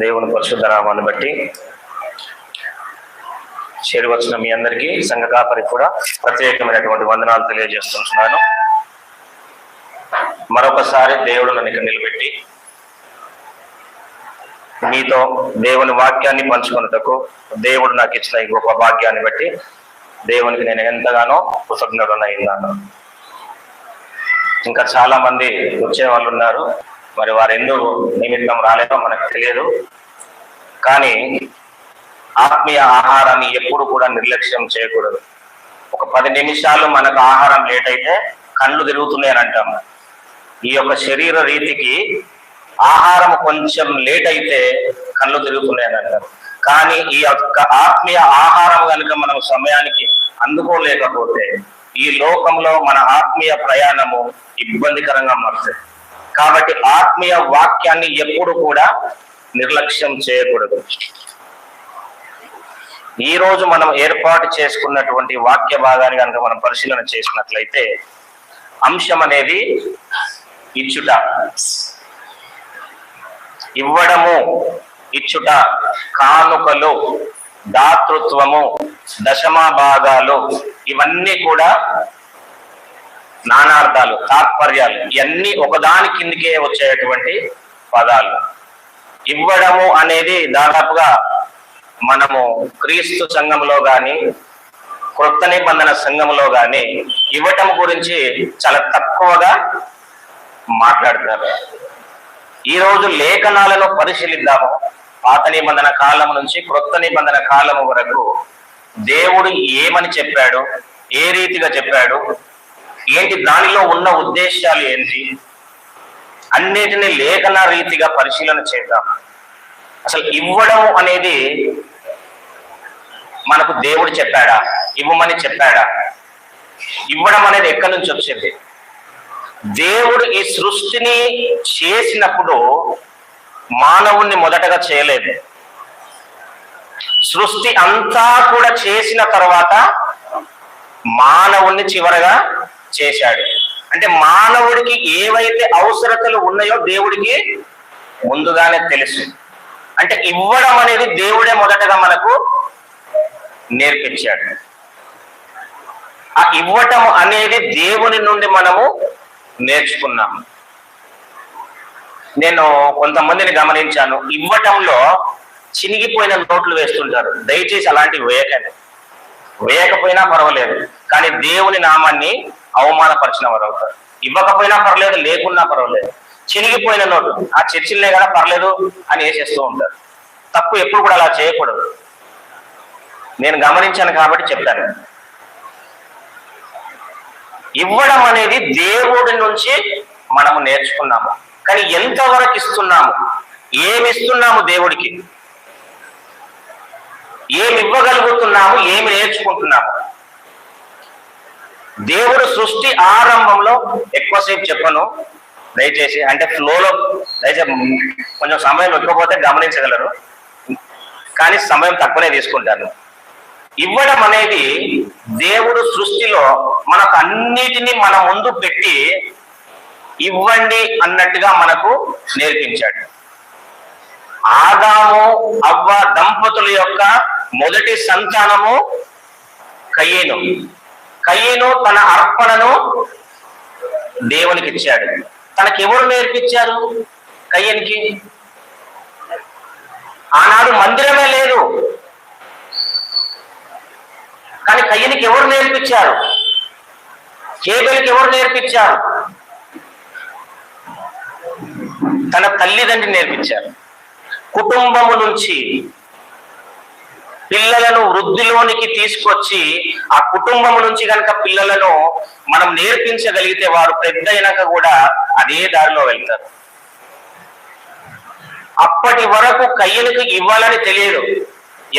దేవుని పరిశుద్ధ నామాన్ని బట్టి చేరి వచ్చిన మీ అందరికీ సంఘ కాపరి కూడా ప్రత్యేకమైనటువంటి వందనాలు తెలియజేస్తున్నాను. మరొకసారి దేవుడు నన్ను ఇక్కడ నిలబెట్టి మీతో దేవుని వాక్యాన్ని పంచుకున్నటకు దేవుడు నాకు ఇచ్చిన ఈ గొప్ప భాగ్యాన్ని బట్టి దేవునికి నేను ఎంతగానో కృతజ్ఞుడనైనాను. ఇంకా చాలా మంది వచ్చే వాళ్ళు ఉన్నారు, మరి వారు ఎందుకు నిమిత్తం రాలేదో మనకు తెలియదు. కానీ ఆత్మీయ ఆహారాన్ని ఎప్పుడు కూడా నిర్లక్ష్యం చేయకూడదు. ఒక 10 నిమిషాలు మనకు ఆహారం లేట్ అయితే కళ్ళు తిరుగుతున్నాయని అంటాము. ఈ యొక్క శరీర రీతికి ఆహారం కొంచెం లేట్ అయితే కళ్ళు తిరుగుతున్నాయని అంటారు. కానీ ఈ యొక్క ఆత్మీయ ఆహారం కనుక మనం సమయానికి అందుకోలేకపోతే ఈ లోకంలో మన ఆత్మీయ ప్రయాణము ఇబ్బందికరంగా మారుతుంది. కాబట్టి ఆత్మీయ వాక్యాన్ని ఎప్పుడు కూడా నిర్లక్ష్యం చేయకూడదు. ఈ రోజు మనం ఏర్పాటు చేసుకున్నటువంటి వాక్య భాగాన్ని కనుక మనం పరిశీలన చేసినట్లయితే అంశం అనేది ఇచ్చుట, ఇవ్వడము, ఇచ్చుట, కానుకలు, దాతృత్వము, దశమా భాగాలు, ఇవన్నీ కూడా నానార్థాలు, తాత్పర్యాలు, ఇవన్నీ ఒకదాని కిందికే వచ్చేటువంటి పదాలు. ఇవ్వడము అనేది దాదాపుగా మనము క్రీస్తు సంఘంలో కానీ క్రొత్త నిబంధన సంఘంలో కానీ ఇవ్వటం గురించి చాలా తక్కువగా మాట్లాడతారు. ఈరోజు లేఖనాలను పరిశీలిద్దాము. పాత నిబంధన కాలం నుంచి క్రొత్త నిబంధన కాలం వరకు దేవుడు ఏమని చెప్పాడు, ఏ రీతిగా చెప్పాడు, ఏంటి దానిలో ఉన్న ఉద్దేశాలు ఏంటి, అన్నిటిని లేఖన రీతిగా పరిశీలన చేద్దాం. అసలు ఇవ్వడం అనేది మనకు దేవుడు చెప్పాడా, ఇవ్వమని చెప్పాడా? ఇవ్వడం అనేది ఎక్కడి నుంచి వచ్చింది? దేవుడు ఈ సృష్టిని చేసినప్పుడు మానవుణ్ణి మొదటగా చేయలేదు. సృష్టి అంతా కూడా చేసిన తర్వాత మానవుణ్ణి చివరగా చేశాడు. అంటే మానవుడికి ఏవైతే అవసరతలు ఉన్నాయో దేవుడికి ముందుగానే తెలుసు. అంటే ఇవ్వడం అనేది దేవుడే మొదటగా మనకు నేర్పించాడు. ఆ ఇవ్వటం అనేది దేవుని నుండి మనము నేర్చుకున్నాము. నేను కొంతమందిని గమనించాను, ఇవ్వటంలో చినిగిపోయిన నోట్లు వేస్తుంటారు. దయచేసి అలాంటివి వేయకపోయినా పర్వాలేదు, కానీ దేవుని నామాన్ని అవమానపరిచిన వారు అవుతారు. ఇవ్వకపోయినా పర్లేదు, లేకున్నా పర్వాలేదు, చినిగిపోయిన నోటు ఆ చర్చిలే కదా పర్లేదు అని వేసేస్తూ ఉంటారు. తప్పు ఎప్పుడు కూడా అలా చేయకూడదు. నేను గమనించాను కాబట్టి చెప్తాను. ఇవ్వడం అనేది దేవుడి నుంచి మనము నేర్చుకున్నాము. కానీ ఎంతవరకు ఇస్తున్నాము, ఏమి ఇస్తున్నాము దేవుడికి, ఏమి ఇవ్వగలుగుతున్నాము, ఏమి నేర్చుకుంటున్నాము? దేవుడు సృష్టి ఆరంభంలో, ఎక్కువసేపు చెప్పను దయచేసి, అంటే ఫ్లోలో దయచేసి కొంచెం సమయం ఎక్కువపోతే గమనించగలరు, కానీ సమయం తక్కువనే తీసుకుంటాను. ఇవ్వడం అనేది దేవుడు సృష్టిలో మనకు అన్నిటినీ మన ముందు పెట్టి ఇవ్వండి అన్నట్టుగా మనకు నేర్పించాడు. ఆదాము అవ్వ దంపతుల యొక్క మొదటి సంతానము కయీను. కయీను తన అర్పణను దేవునికి ఇచ్చాడు. తనకి ఎవరు నేర్పించారు? కయీనుకి ఆనాడు మందిరమే లేదు, కానీ కయీనుకి ఎవరు నేర్పించారు? హేబెలుకి ఎవరు నేర్పించారు? తన తల్లిదండ్రి నేర్పించారు. కుటుంబము నుంచి పిల్లలను వృద్ధిలోనికి తీసుకొచ్చి ఆ కుటుంబం నుంచి కనుక పిల్లలను మనం నేర్పించగలిగితే వారు పెద్ద అయినాక కూడా అదే దారిలో వెళ్తారు. అప్పటి వరకు కయ్యనికి ఇవ్వాలని తెలియదు.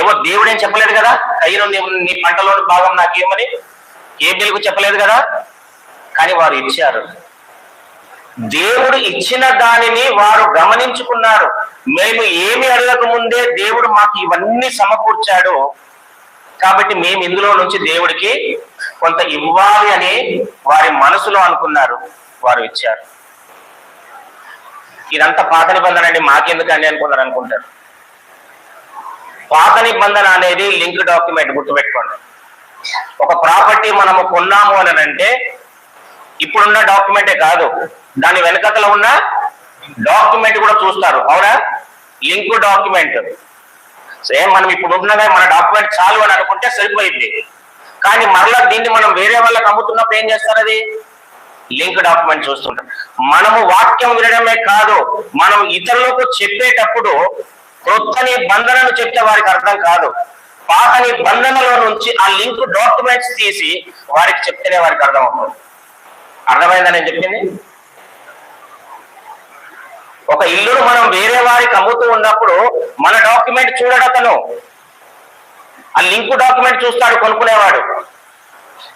ఎవరు దేవుడేం చెప్పలేదు కదా, కయ్యను నీ పంటలోని భాగం నాకేమని హేబెలుకు చెప్పలేదు కదా, కానీ వారు ఇచ్చారు. దేవుడు ఇచ్చిన దానిని వారు గమనించుకున్నారు. మేము ఏమి అడగక ముందే దేవుడు మాకు ఇవన్నీ సమకూర్చాడు, కాబట్టి మేము ఇందులో నుంచి దేవుడికి కొంత ఇవ్వాలి అని వారి మనసులో అనుకున్నారు, వారు ఇచ్చారు. ఇదంతా పాత నిబంధన అండి, మాకెందుకండి అనుకుంటారు. పాత నిబంధన అనేది లింక్ డాక్యుమెంట్, గుర్తుపెట్టుకోండి. ఒక ప్రాపర్టీ మనము కొన్నాము అని అంటే ఇప్పుడున్న డాక్యుమెంటే కాదు, దాని వెనకతలో ఉన్న డాక్యుమెంట్ కూడా చూస్తారు, అవునా? Link document. సేమ్ మనం ఇప్పుడు ఉన్నదే మన డాక్యుమెంట్ చాలు అని అనుకుంటే సరిపోయింది. కానీ మరలా దీన్ని మనం వేరే వాళ్ళకి అమ్ముతున్నప్పుడు ఏం చేస్తారు? అది లింక్ డాక్యుమెంట్ చూస్తుంటాం. మనము వాక్యం వినడమే కాదు, మనం ఇతరులకు చెప్పేటప్పుడు క్రొత్త నిబంధనను చెప్తే వారికి అర్థం కాదు, పాత నిబంధనలో నుంచి ఆ లింక్ డాక్యుమెంట్స్ తీసి వారికి చెప్తేనే వారికి అర్థం అవుతుంది. అర్థమైందా నేను చెప్పింది? ఒక ఇల్లును మనం వేరే వారికి అమ్ముతూ ఉన్నప్పుడు మన డాక్యుమెంట్ చూడడతను, ఆ లింక్ డాక్యుమెంట్ చూస్తాడు కొనుక్కునేవాడు.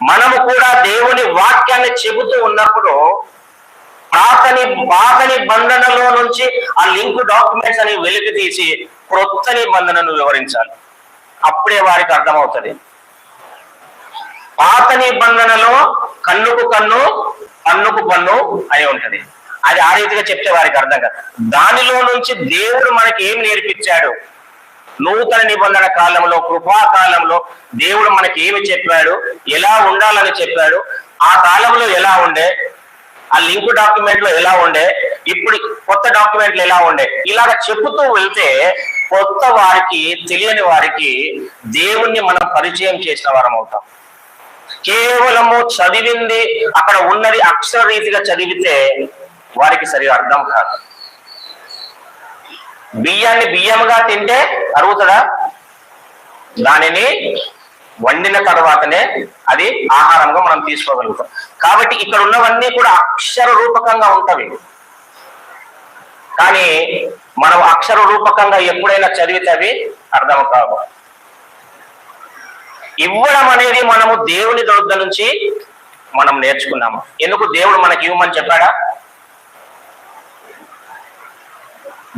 మనము కూడా దేవుని వాక్యాన్ని చెబుతూ ఉన్నప్పుడు పాత నిబంధనలో నుంచి ఆ లింక్ డాక్యుమెంట్స్ అని వెలికి తీసి క్రొత్త నిబంధనను వివరించాలి. అప్పుడే వారికి అర్థమవుతుంది. పాత నిబంధనలో కన్నుకు కన్ను, పన్నుకు పన్ను అని ఉంటది. అది ఆ రీతిగా చెప్తే వారికి అర్థం కాదు. దానిలో నుంచి దేవుడు మనకి ఏం నేర్పించాడు, నూతన నిబంధన కాలంలో, కృపాకాలంలో దేవుడు మనకి ఏమి చెప్పాడు, ఎలా ఉండాలని చెప్పాడు, ఆ కాలంలో ఎలా ఉండే, ఆ లింక్ డాక్యుమెంట్ లో ఎలా ఉండే, ఇప్పుడు కొత్త డాక్యుమెంట్లు ఎలా ఉండే, ఇలాగ చెప్పుతూ వెళ్తే కొత్త వారికి, తెలియని వారికి దేవుణ్ణి మనం పరిచయం చేసిన వారం అవుతాం. కేవలము చదివింది అక్కడ ఉన్నది అక్షర రీతిగా చదివితే వారికి సరిగా అర్థం కాదు. బియ్యాన్ని బియ్యంగా తింటే అరుగుతుందా? దానిని వండిన తర్వాతనే అది ఆహారంగా మనం తీసుకోగలుగుతాం. కాబట్టి ఇక్కడ ఉన్నవన్నీ కూడా అక్షర రూపకంగా ఉంటవి. కానీ మనం అక్షర రూపకంగా ఎప్పుడైనా చదివితే అవి అర్థం కావు. ఇవ్వడం అనేది మనము దేవుని దొడ్డ నుంచి మనం నేర్చుకున్నాము. ఎందుకు దేవుడు మనకి ఇవ్వమని చెప్పాడా?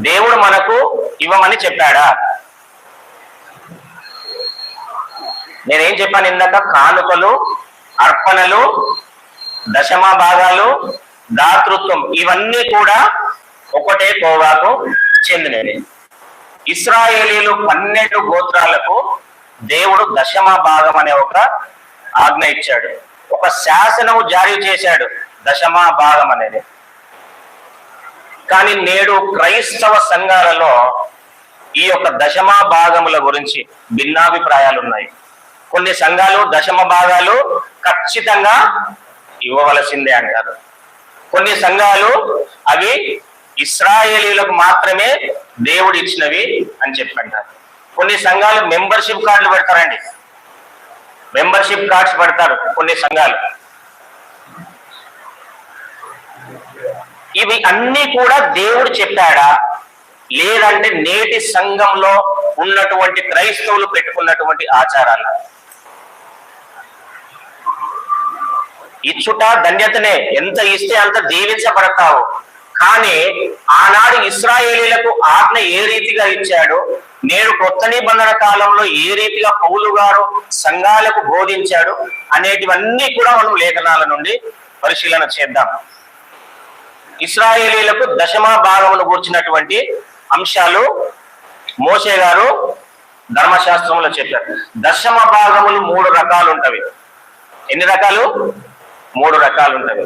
దేవుడు మనకు ఇవ్వమని చెప్పాడా? నేనేం చెప్పాను ఇందాక? కానుకలు, అర్పణలు, దశమ భాగాలు, దాతృత్వం, ఇవన్నీ కూడా ఒకటే కోవాకు చెందినవి. ఇశ్రాయేలీలు 12 గోత్రాలకు దేవుడు దశమ భాగం అనే ఒక ఆజ్ఞ ఇచ్చాడు, ఒక శాసనము జారీ చేశాడు, దశమ భాగం అనేది. కానీ నేడు క్రైస్తవ సంఘాలలో ఈ యొక్క దశమ భాగముల గురించి భిన్నాభిప్రాయాలు ఉన్నాయి. కొన్ని సంఘాలు దశమ భాగాలు ఖచ్చితంగా ఇవ్వవలసిందే అంటారు. కొన్ని సంఘాలు అవి ఇశ్రాయేలీలకు మాత్రమే దేవుడు ఇచ్చినవి అని చెప్పంటారు. కొన్ని సంఘాలు మెంబర్షిప్ కార్డులు పెడతారండి, మెంబర్షిప్ కార్డ్స్ పెడతారు కొన్ని సంఘాలు. ఇవి అన్ని కూడా దేవుడు చెప్పాడా, లేదంటే నేటి సంఘంలో ఉన్నటువంటి క్రైస్తవులు పెట్టుకున్నటువంటి ఆచారాలు? ఇచ్చుట ధన్యతనే, ఎంత ఇస్తే అంత దీవించబడతావు. కానీ ఆనాడు ఇశ్రాయేలీలకు ఆజ్ఞ ఏ రీతిగా ఇచ్చాడో, నేడు కొత్త నిబంధన కాలంలో ఏ రీతిగా పౌలు గారు సంఘాలకు బోధించాడు అనేటివన్నీ కూడా మనం లేఖనాల నుండి పరిశీలన చేద్దాం. ఇశ్రాయేలీలకు దశమ భాగమును కూర్చున్నటువంటి అంశాలు మోషే గారు ధర్మశాస్త్రంలో చెప్పారు. దశమ భాగములు 3 రకాలు ఉంటవి. ఎన్ని రకాలు? 3 రకాలు ఉంటవి.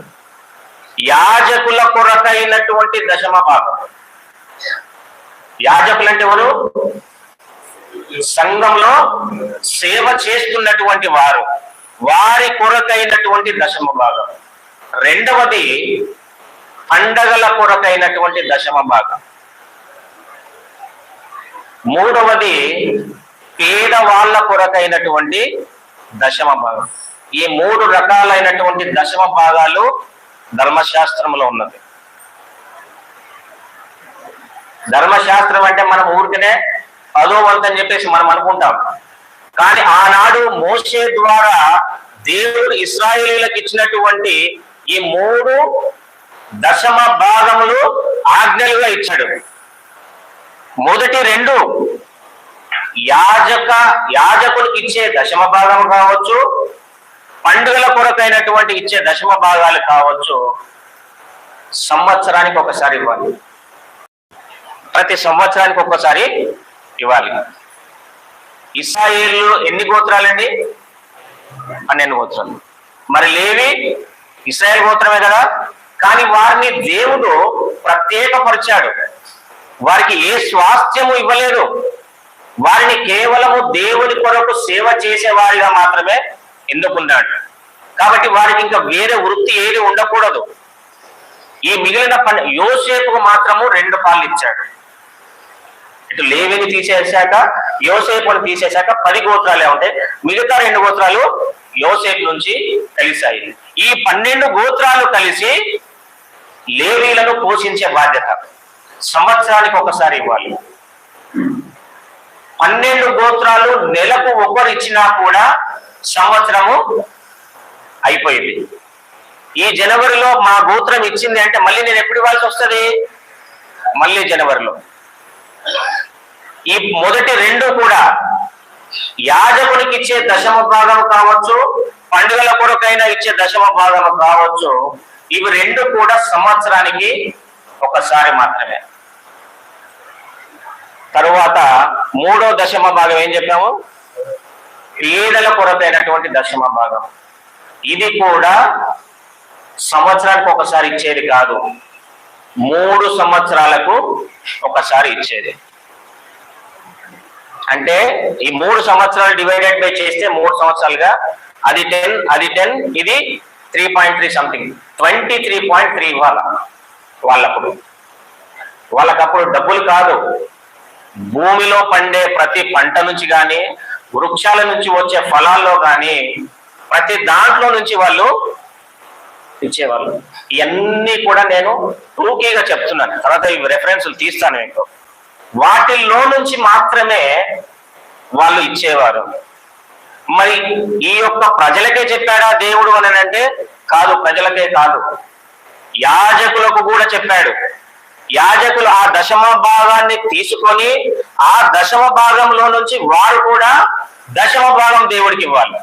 యాజకుల కొరకైనటువంటి దశమ భాగం. యాజకులు అంటే ఎవరు? సంఘంలో సేవ చేస్తున్నటువంటి వారు, వారి కొరకైనటువంటి దశమ భాగం. రెండవది పండగల కొరకైనటువంటి దశమ భాగం. మూడవది పేదవాళ్ళ కొరకైనటువంటి దశమ భాగం. ఈ 3 రకాలైనటువంటి దశమ భాగాలు ధర్మశాస్త్రంలో ఉన్నది. ధర్మశాస్త్రం అంటే మనం ఊరికనే 10వ వంతు అని చెప్పేసి మనం అనుకుంటాం. కానీ ఆనాడు మోషే ద్వారా దేవుడు ఇశ్రాయేలీలకు ఇచ్చినటువంటి ఈ 3 దశమ భాగములు ఆజ్ఞలుగా ఇచ్చాడు. మొదటి 2 యాజకులకు ఇచ్చే దశమ భాగం కావచ్చు, పండుగల కొరకైనటువంటి ఇచ్చే దశమ భాగాలు కావచ్చు, సంవత్సరానికి ఒకసారి ఇవ్వాలి. ప్రతి సంవత్సరానికి ఒక్కసారి ఇవ్వాలి. ఇశ్రాయేలు ఎన్ని గోత్రాలండి? 12 గోత్రాలు. మరి లేవి ఇశ్రాయేల్ గోత్రమే కదా, కానీ వారిని దేవుడు ప్రత్యేకపరిచాడు. వారికి ఏ స్వాస్థ్యము ఇవ్వలేదు. వారిని కేవలము దేవుని కొరకు సేవ చేసేవారిగా మాత్రమే ఎన్నుకున్నాడు. కాబట్టి వారికి ఇంకా వేరే వృత్తి ఏది ఉండకూడదు. ఈ మిగిలిన యోసేపుకు మాత్రము 2 పాలు ఇచ్చాడు. ఇటు లేవిని తీసేశాక యోసేపుని తీసేశాక 10 గోత్రాలే ఉంటాయి. మిగతా 2 గోత్రాలు యోసేపు నుంచి కలిశాయి. ఈ 12 గోత్రాలు కలిసి లేవీలను పోషించే బాధ్యత సంవత్సరానికి ఒకసారి ఇవ్వాలి. 12 గోత్రాలు నెలకు ఒకరు ఇచ్చినా కూడా సంవత్సరము అయిపోయింది. ఈ జనవరిలో మా గోత్రం ఇచ్చింది అంటే మళ్ళీ నేను ఎప్పుడు ఇవ్వాల్సి వస్తుంది? మళ్ళీ జనవరిలో. ఈ మొదటి 2 కూడా యాజకునికి ఇచ్చే దశమ భాగం కావచ్చు, పండుగల కొరకైనా ఇచ్చే దశమ భాగం కావచ్చు, ఇవి 2 కూడా సంవత్సరానికి ఒకసారి మాత్రమే. తరువాత 3వ దశమ భాగం ఏం చెప్పాము? పేదల కొరకైనటువంటి దశమ భాగం. ఇది కూడా సంవత్సరానికి ఒకసారి ఇచ్చేది కాదు, 3 సంవత్సరాలకు ఒకసారి ఇచ్చేది. అంటే ఈ 3 సంవత్సరాలు డివైడెడ్ బై చేస్తే 3 సంవత్సరాలుగా అది 10 ఇది 3.3 సంథింగ్ 23.3 ఇవ్వాల వాళ్ళకప్పుడు డబ్బులు కాదు, భూమిలో పండే ప్రతి పంట నుంచి కానీ వృక్షాల నుంచి వచ్చే ఫలాల్లో కానీ ప్రతి దాంట్లో నుంచి వాళ్ళు ఇచ్చేవాళ్ళు. ఇవన్నీ కూడా నేను టూకీగా చెప్తున్నాను, తర్వాత ఇవి రెఫరెన్సులు తీస్తాను మీకు. వాటిల్లో నుంచి మాత్రమే వాళ్ళు ఇచ్చేవారు. మరి ఈ యొక్క ప్రజలకే చెప్పాడా దేవుడు అని అంటే కాదు, ప్రజలకే కాదు, యాజకులకు కూడా చెప్పాడు. యాజకులు ఆ దశమ భాగాన్ని తీసుకొని ఆ దశమ భాగంలో నుంచి వారు కూడా దశమ భాగం దేవుడికి ఇవ్వాలి.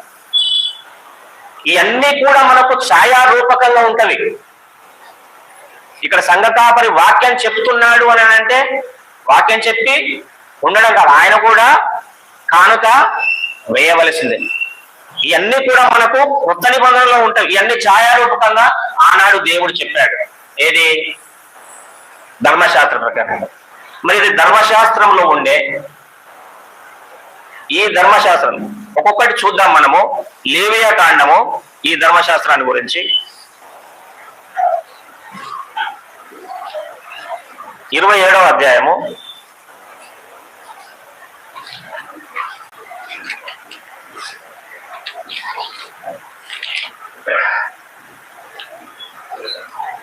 ఇవన్నీ కూడా మనకు ఛాయారూపకంగా ఉంటవి. ఇక్కడ సంఘకాపరి వాక్యం చెప్తున్నాడు అని అంటే వాక్యం చెప్పి ఉండడం కాదు, ఆయన కూడా కానుక వేయవలసిందే. ఇవన్నీ కూడా మనకు కొత్త నిబంధనలో ఉంటాయి. ఇవన్నీ ఛాయారూపకంగా ఆనాడు దేవుడు చెప్పాడు. ఏది? ధర్మశాస్త్ర ప్రకారం. మరి ఇది ధర్మశాస్త్రంలో ఉండే ఈ ధర్మశాస్త్రం ఒక్కొక్కటి చూద్దాం మనము. లేవియా కాండము ఈ ధర్మశాస్త్రాన్ని గురించి 27వ అధ్యాయము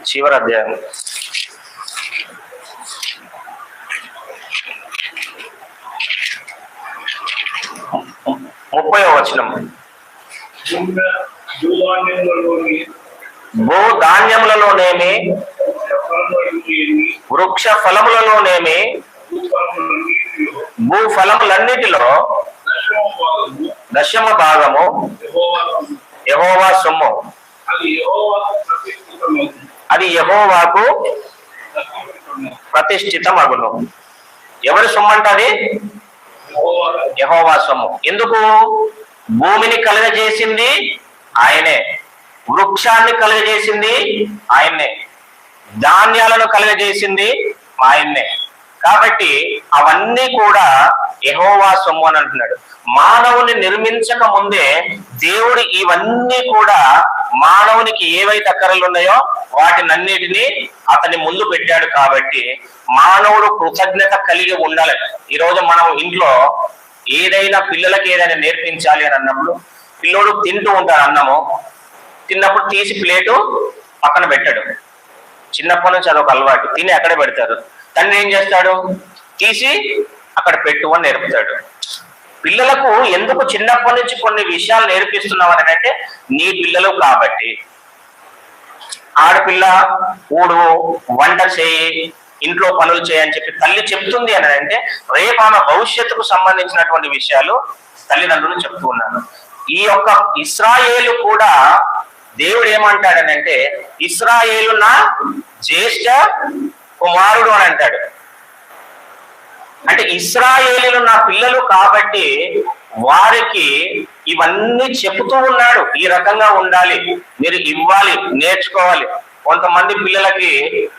30వ అధ్యాయం 30వ వచనం. భూధాన్యములలోనేమి వృక్ష ఫలములలోనేమి భూఫలములన్నిటిలో దశమ భాగము యెహోవా సొమ్ము. అది యెహోవాకు ప్రతిష్ఠితమగును. ఎవరి సొమ్ము అంటది? యెహోవా సొమ్ము. ఎందుకు? భూమిని కలుగజేసింది ఆయనే, వృక్షాన్ని కలుగజేసింది ఆయన్నే, ధాన్యాలను కలుగజేసింది ఆయన్నే. కాబట్టి అవన్నీ కూడా యెహోవా సొమ్ము అని అంటున్నాడు. మానవుని నిర్మించక ముందే దేవుడు ఇవన్నీ కూడా మానవునికి ఏవైతే అక్కరలు ఉన్నాయో వాటినన్నిటినీ అతని ముందు పెట్టాడు. కాబట్టి మానవుడు కృతజ్ఞత కలిగి ఉండాలి. ఈరోజు మనం ఇంట్లో ఏదైనా పిల్లలకి ఏదైనా నేర్పించాలి అని అన్నప్పుడు పిల్లోడు తింటూ ఉంటాడు, అన్నము తిన్నప్పుడు తీసి ప్లేటు పక్కన పెట్టాడు. చిన్నప్పటి నుంచి అదొక అలవాటు, తిని అక్కడే పెడతారు. తండ్రి ఏం చేస్తాడు? తీసి అక్కడ పెట్టు అని నేర్పుతాడు. పిల్లలకు ఎందుకు చిన్నప్పటి నుంచి కొన్ని విషయాలు నేర్పిస్తున్నావు అని అంటే నీ పిల్లలు కాబట్టి. ఆడపిల్ల ఊడు, వంట చేయి, ఇంట్లో పనులు చేయని చెప్పి తల్లి చెప్తుంది అని అంటే రేపు ఆమె భవిష్యత్తుకు సంబంధించినటువంటి విషయాలు తల్లిదండ్రులు చెప్తూ ఉన్నారు. ఈ యొక్క ఇశ్రాయేలు కూడా దేవుడు ఏమంటాడని అంటే ఇశ్రాయేలు నా జ్యేష్ఠ కుమారుడు అని అంటాడు. అంటే ఇశ్రాయేలీలు నా పిల్లలు కాబట్టి వారికి ఇవన్నీ చెబుతూ ఉన్నాడు. ఈ రకంగా ఉండాలి, మీరు ఇవ్వాలి, నేర్చుకోవాలి. కొంతమంది పిల్లలకి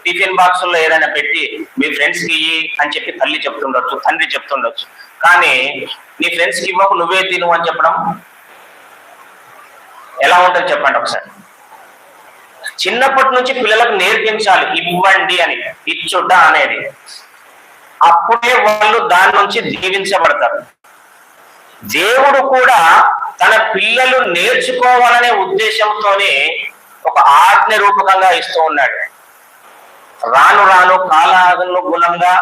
టిఫిన్ బాక్సుల్లో ఏదైనా పెట్టి మీ ఫ్రెండ్స్ కి ఇయ్యి అని చెప్పి తల్లి చెప్తుండొచ్చు, తండ్రి చెప్తుండొచ్చు. కానీ నీ ఫ్రెండ్స్ కి ఇవ్వకు, నువ్వే తిను అని చెప్పడం ఎలా ఉంటుంది చెప్పండి ఒకసారి. చిన్నప్పటి నుంచి పిల్లలకు నేర్పించాలి ఇవ్వండి అని, ఇచ్చుట అనేది. అప్పుడే వాళ్ళు దాని నుంచి దీవించబడతారు. దేవుడు కూడా తన పిల్లలు నేర్చుకోవాలనే ఉద్దేశంతోనే ఒక ఆజ్ఞ రూపకంగా ఇస్తూ ఉన్నాడు. రాను రాను కాలానుగుణంగా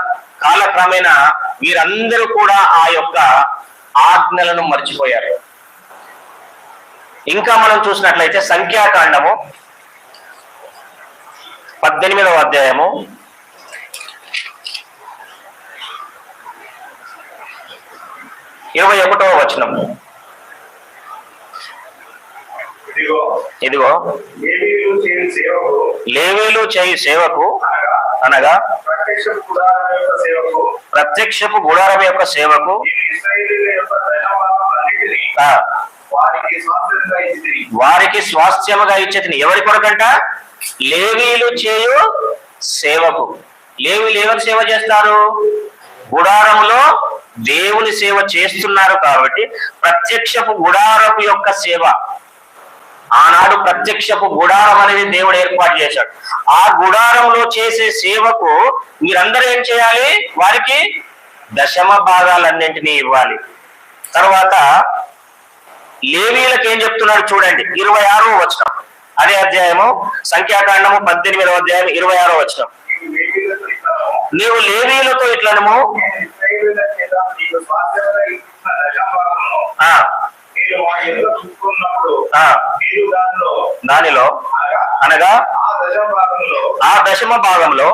కాలక్రమేణా వీరందరూ కూడా ఆ యొక్క ఆజ్ఞలను మర్చిపోయారు. ఇంకా మనం చూసినట్లయితే సంఖ్యాకాండము 18వ అధ్యాయము 21వ వచనం. ఇదిగో లేవీలు చేయు సేవకు అనగా ప్రత్యక్షపు గుడారం యొక్క సేవకు వారికి స్వాస్థ్యముగా ఇచ్చేది. ఎవరి కొరకంట? లేవీలు చేయు సేవకు. లేవీలు ఎవరు సేవ చేస్తారు? గుడారములో దేవుని సేవ చేస్తున్నారు కాబట్టి ప్రత్యక్షపు గుడారపు యొక్క సేవ. ఆనాడు ప్రత్యక్షపు గుడారం అనేది దేవుడు ఏర్పాటు చేశాడు. ఆ గుడారంలో చేసే సేవకు మీరందరూ ఏం చేయాలి? వారికి దశమ భాగాలన్నింటినీ ఇవ్వాలి. తర్వాత లేవీలకు ఏం చెప్తున్నాడు చూడండి, 26వ వచనం. అదే అధ్యాయము సంఖ్యాకాండము 18వ అధ్యాయం 26వ వచనం. నీవు లేవీలతో ఇట్లనము దానిలో అనగా ఆ దశమ భాగంలో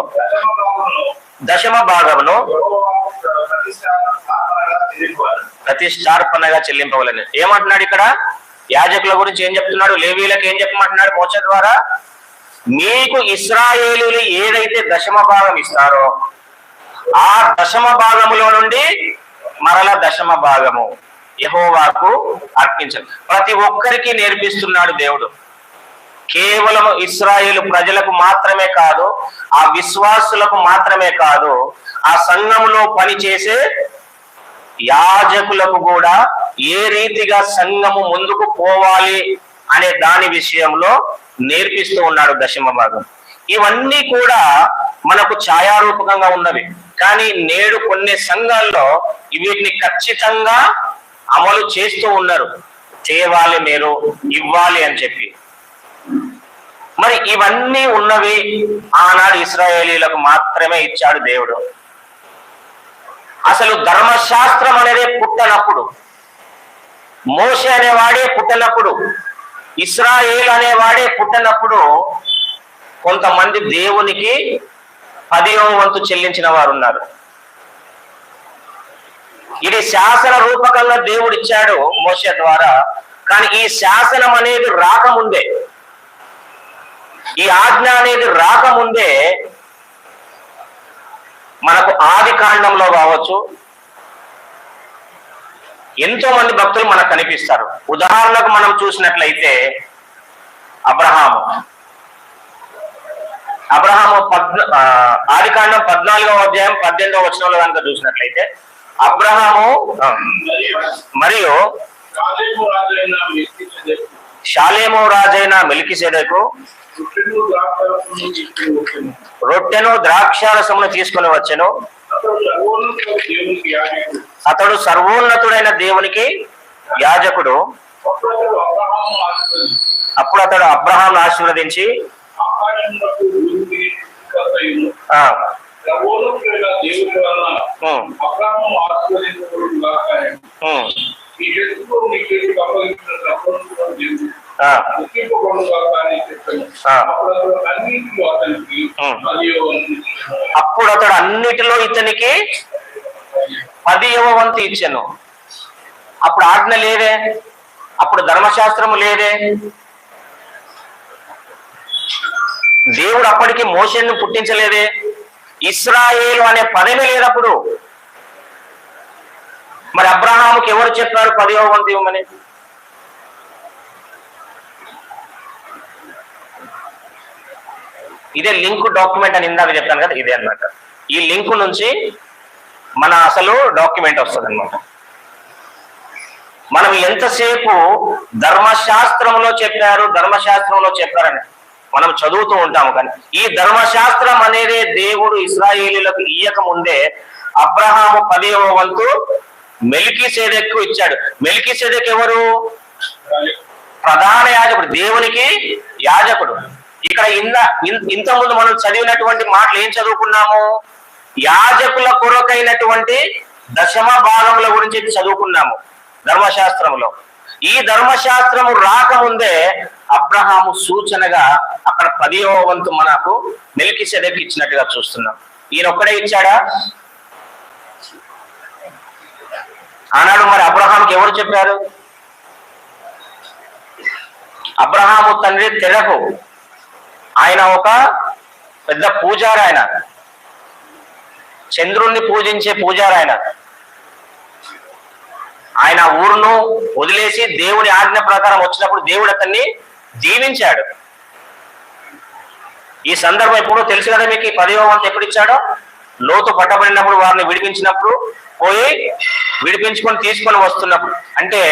ప్రతిష్టార్పణగా చెల్లింపవలని ఏమంటున్నాడు ఇక్కడ? యాజకుల గురించి ఏం చెప్తున్నాడు? లేవీలకు ఏం చెప్పమంటున్నాడు మోషే ద్వారా? మీకు ఇశ్రాయేలీయులు ఏదైతే దశమ భాగం ఇస్తారో ఆ దశమ భాగములో నుండి మరల దశమ భాగము యెహోవాకు అర్పించాలి. ప్రతి ఒక్కరికి నేర్పిస్తున్నాడు దేవుడు. కేవలం ఇశ్రాయేలు ప్రజలకు మాత్రమే కాదు, ఆ విశ్వాసులకు మాత్రమే కాదు, ఆ సంఘంలో పనిచేసే యాజకులకు కూడా ఏ రీతిగా సంఘము ముందుకు పోవాలి అనే దాని విషయంలో నేర్పిస్తూ ఉన్నాడు దశమ భాగం. ఇవన్నీ కూడా మనకు ఛాయారూపకంగా ఉన్నవి. కానీ నేడు కొన్ని సంఘాల్లో వీటిని ఖచ్చితంగా అమలు చేస్తూ ఉన్నారు. చేయాలి, మీరు ఇవ్వాలి అని చెప్పి. మరి ఇవన్నీ ఉన్నవి ఆనాడు ఇశ్రాయేలీలకు మాత్రమే ఇచ్చాడు దేవుడు. అసలు ధర్మశాస్త్రం అనేది పుట్టనప్పుడు, మోషే అనేవాడే పుట్టనప్పుడు, ఇశ్రాయేలు అనేవాడే పుట్టనప్పుడు కొంతమంది దేవునికి 10వ వంతు చెల్లించిన వారు ఉన్నారు. ఇది శాసన రూపకంగా దేవుడు ఇచ్చాడు మోషే ద్వారా. కానీ ఈ శాసనం అనేది రాకముందే, ఈ ఆజ్ఞ అనేది రాకముందే మనకు ఆది కాండంలో కావచ్చు ఎంతో మంది భక్తులు మనకు కనిపిస్తారు. ఉదాహరణకు మనం చూసినట్లయితే అబ్రహాము ఆది కాండం 14వ అధ్యాయం 18వ వచనంలో కనుక చూసినట్లయితే అబ్రహాము మరియు షాలేము రాజైన మెల్కీసెదెకు రొట్టెను ద్రాక్షారసమును తీసుకుని వచ్చెను. అతడు సర్వోన్నతుడైన దేవునికి యాజకుడు. అప్పుడు అతడు అబ్రహామును ఆశీర్వదించి అప్పుడు అతడు అన్నిటిలో ఇతనికి 10వ వంతు ఇచ్చాను. అప్పుడు ఆజ్ఞ లేదే, అప్పుడు ధర్మశాస్త్రము లేదే. దేవుడు అప్పటికి మోషేను పుట్టించలేదే. ఇశ్రాయేలు అనే పదమే లేదప్పుడు. మరి అబ్రహాముకి ఎవరు చెప్పారు 10వ వంతు ఇవ్వమని? ఇదే లింక్ డాక్యుమెంట్ అని ఇందాక చెప్పాను కదా, ఇదే అన్నమాట. ఈ లింక్ నుంచి మన అసలు డాక్యుమెంట్ వస్తుంది అనమాట. మనం ఎంతసేపు ధర్మశాస్త్రంలో చెప్పారని మనం చదువుతూ ఉంటాము, కానీ ఈ ధర్మశాస్త్రం అనేది దేవుడు ఇశ్రాయేలీలకు ఇయ్యక ముందే అబ్రహాము 10వ వంతు మెల్కీసెదెకు ఇచ్చాడు. మెల్కీసెదెకు ఎవరు? ప్రధాన యాజకుడు, దేవునికి యాజకుడు. ఇక్కడ ఇంతకుముందు మనం చదివినటువంటి మాటలు ఏం చదువుకున్నాము? యాజకుల కొరకైనటువంటి దశమ భాగముల గురించి చదువుకున్నాము ధర్మశాస్త్రంలో. ఈ ధర్మశాస్త్రము రాకముందే అబ్రహాము సూచనగా అక్కడ 10వ వంతు మనకు మెల్కీసెదెకు ఇచ్చినట్టుగా చూస్తున్నాం. ఈయన ఒక్కడే ఇచ్చాడా? ఆనాడు మరి అబ్రహాంకి ఎవరు చెప్పారు? అబ్రహాము తండ్రి తెరకు, ఆయన ఒక పెద్ద పూజారి, ఆయన చంద్రుణ్ణి పూజించే పూజారి. ఆయన ఊరును వదిలేసి దేవుని ఆజ్ఞ ప్రకారం వచ్చినప్పుడు దేవుడు అతన్ని దీవించాడు. ఈ సందర్భం ఎప్పుడో తెలుసు కదా మీకు. 10వ వంతు ఎప్పుడు ఇచ్చాడో? లోతు పట్టబడినప్పుడు వారిని విడిపించినప్పుడు, పోయి విడిపించుకొని తీసుకొని వస్తున్నప్పుడు. అంటే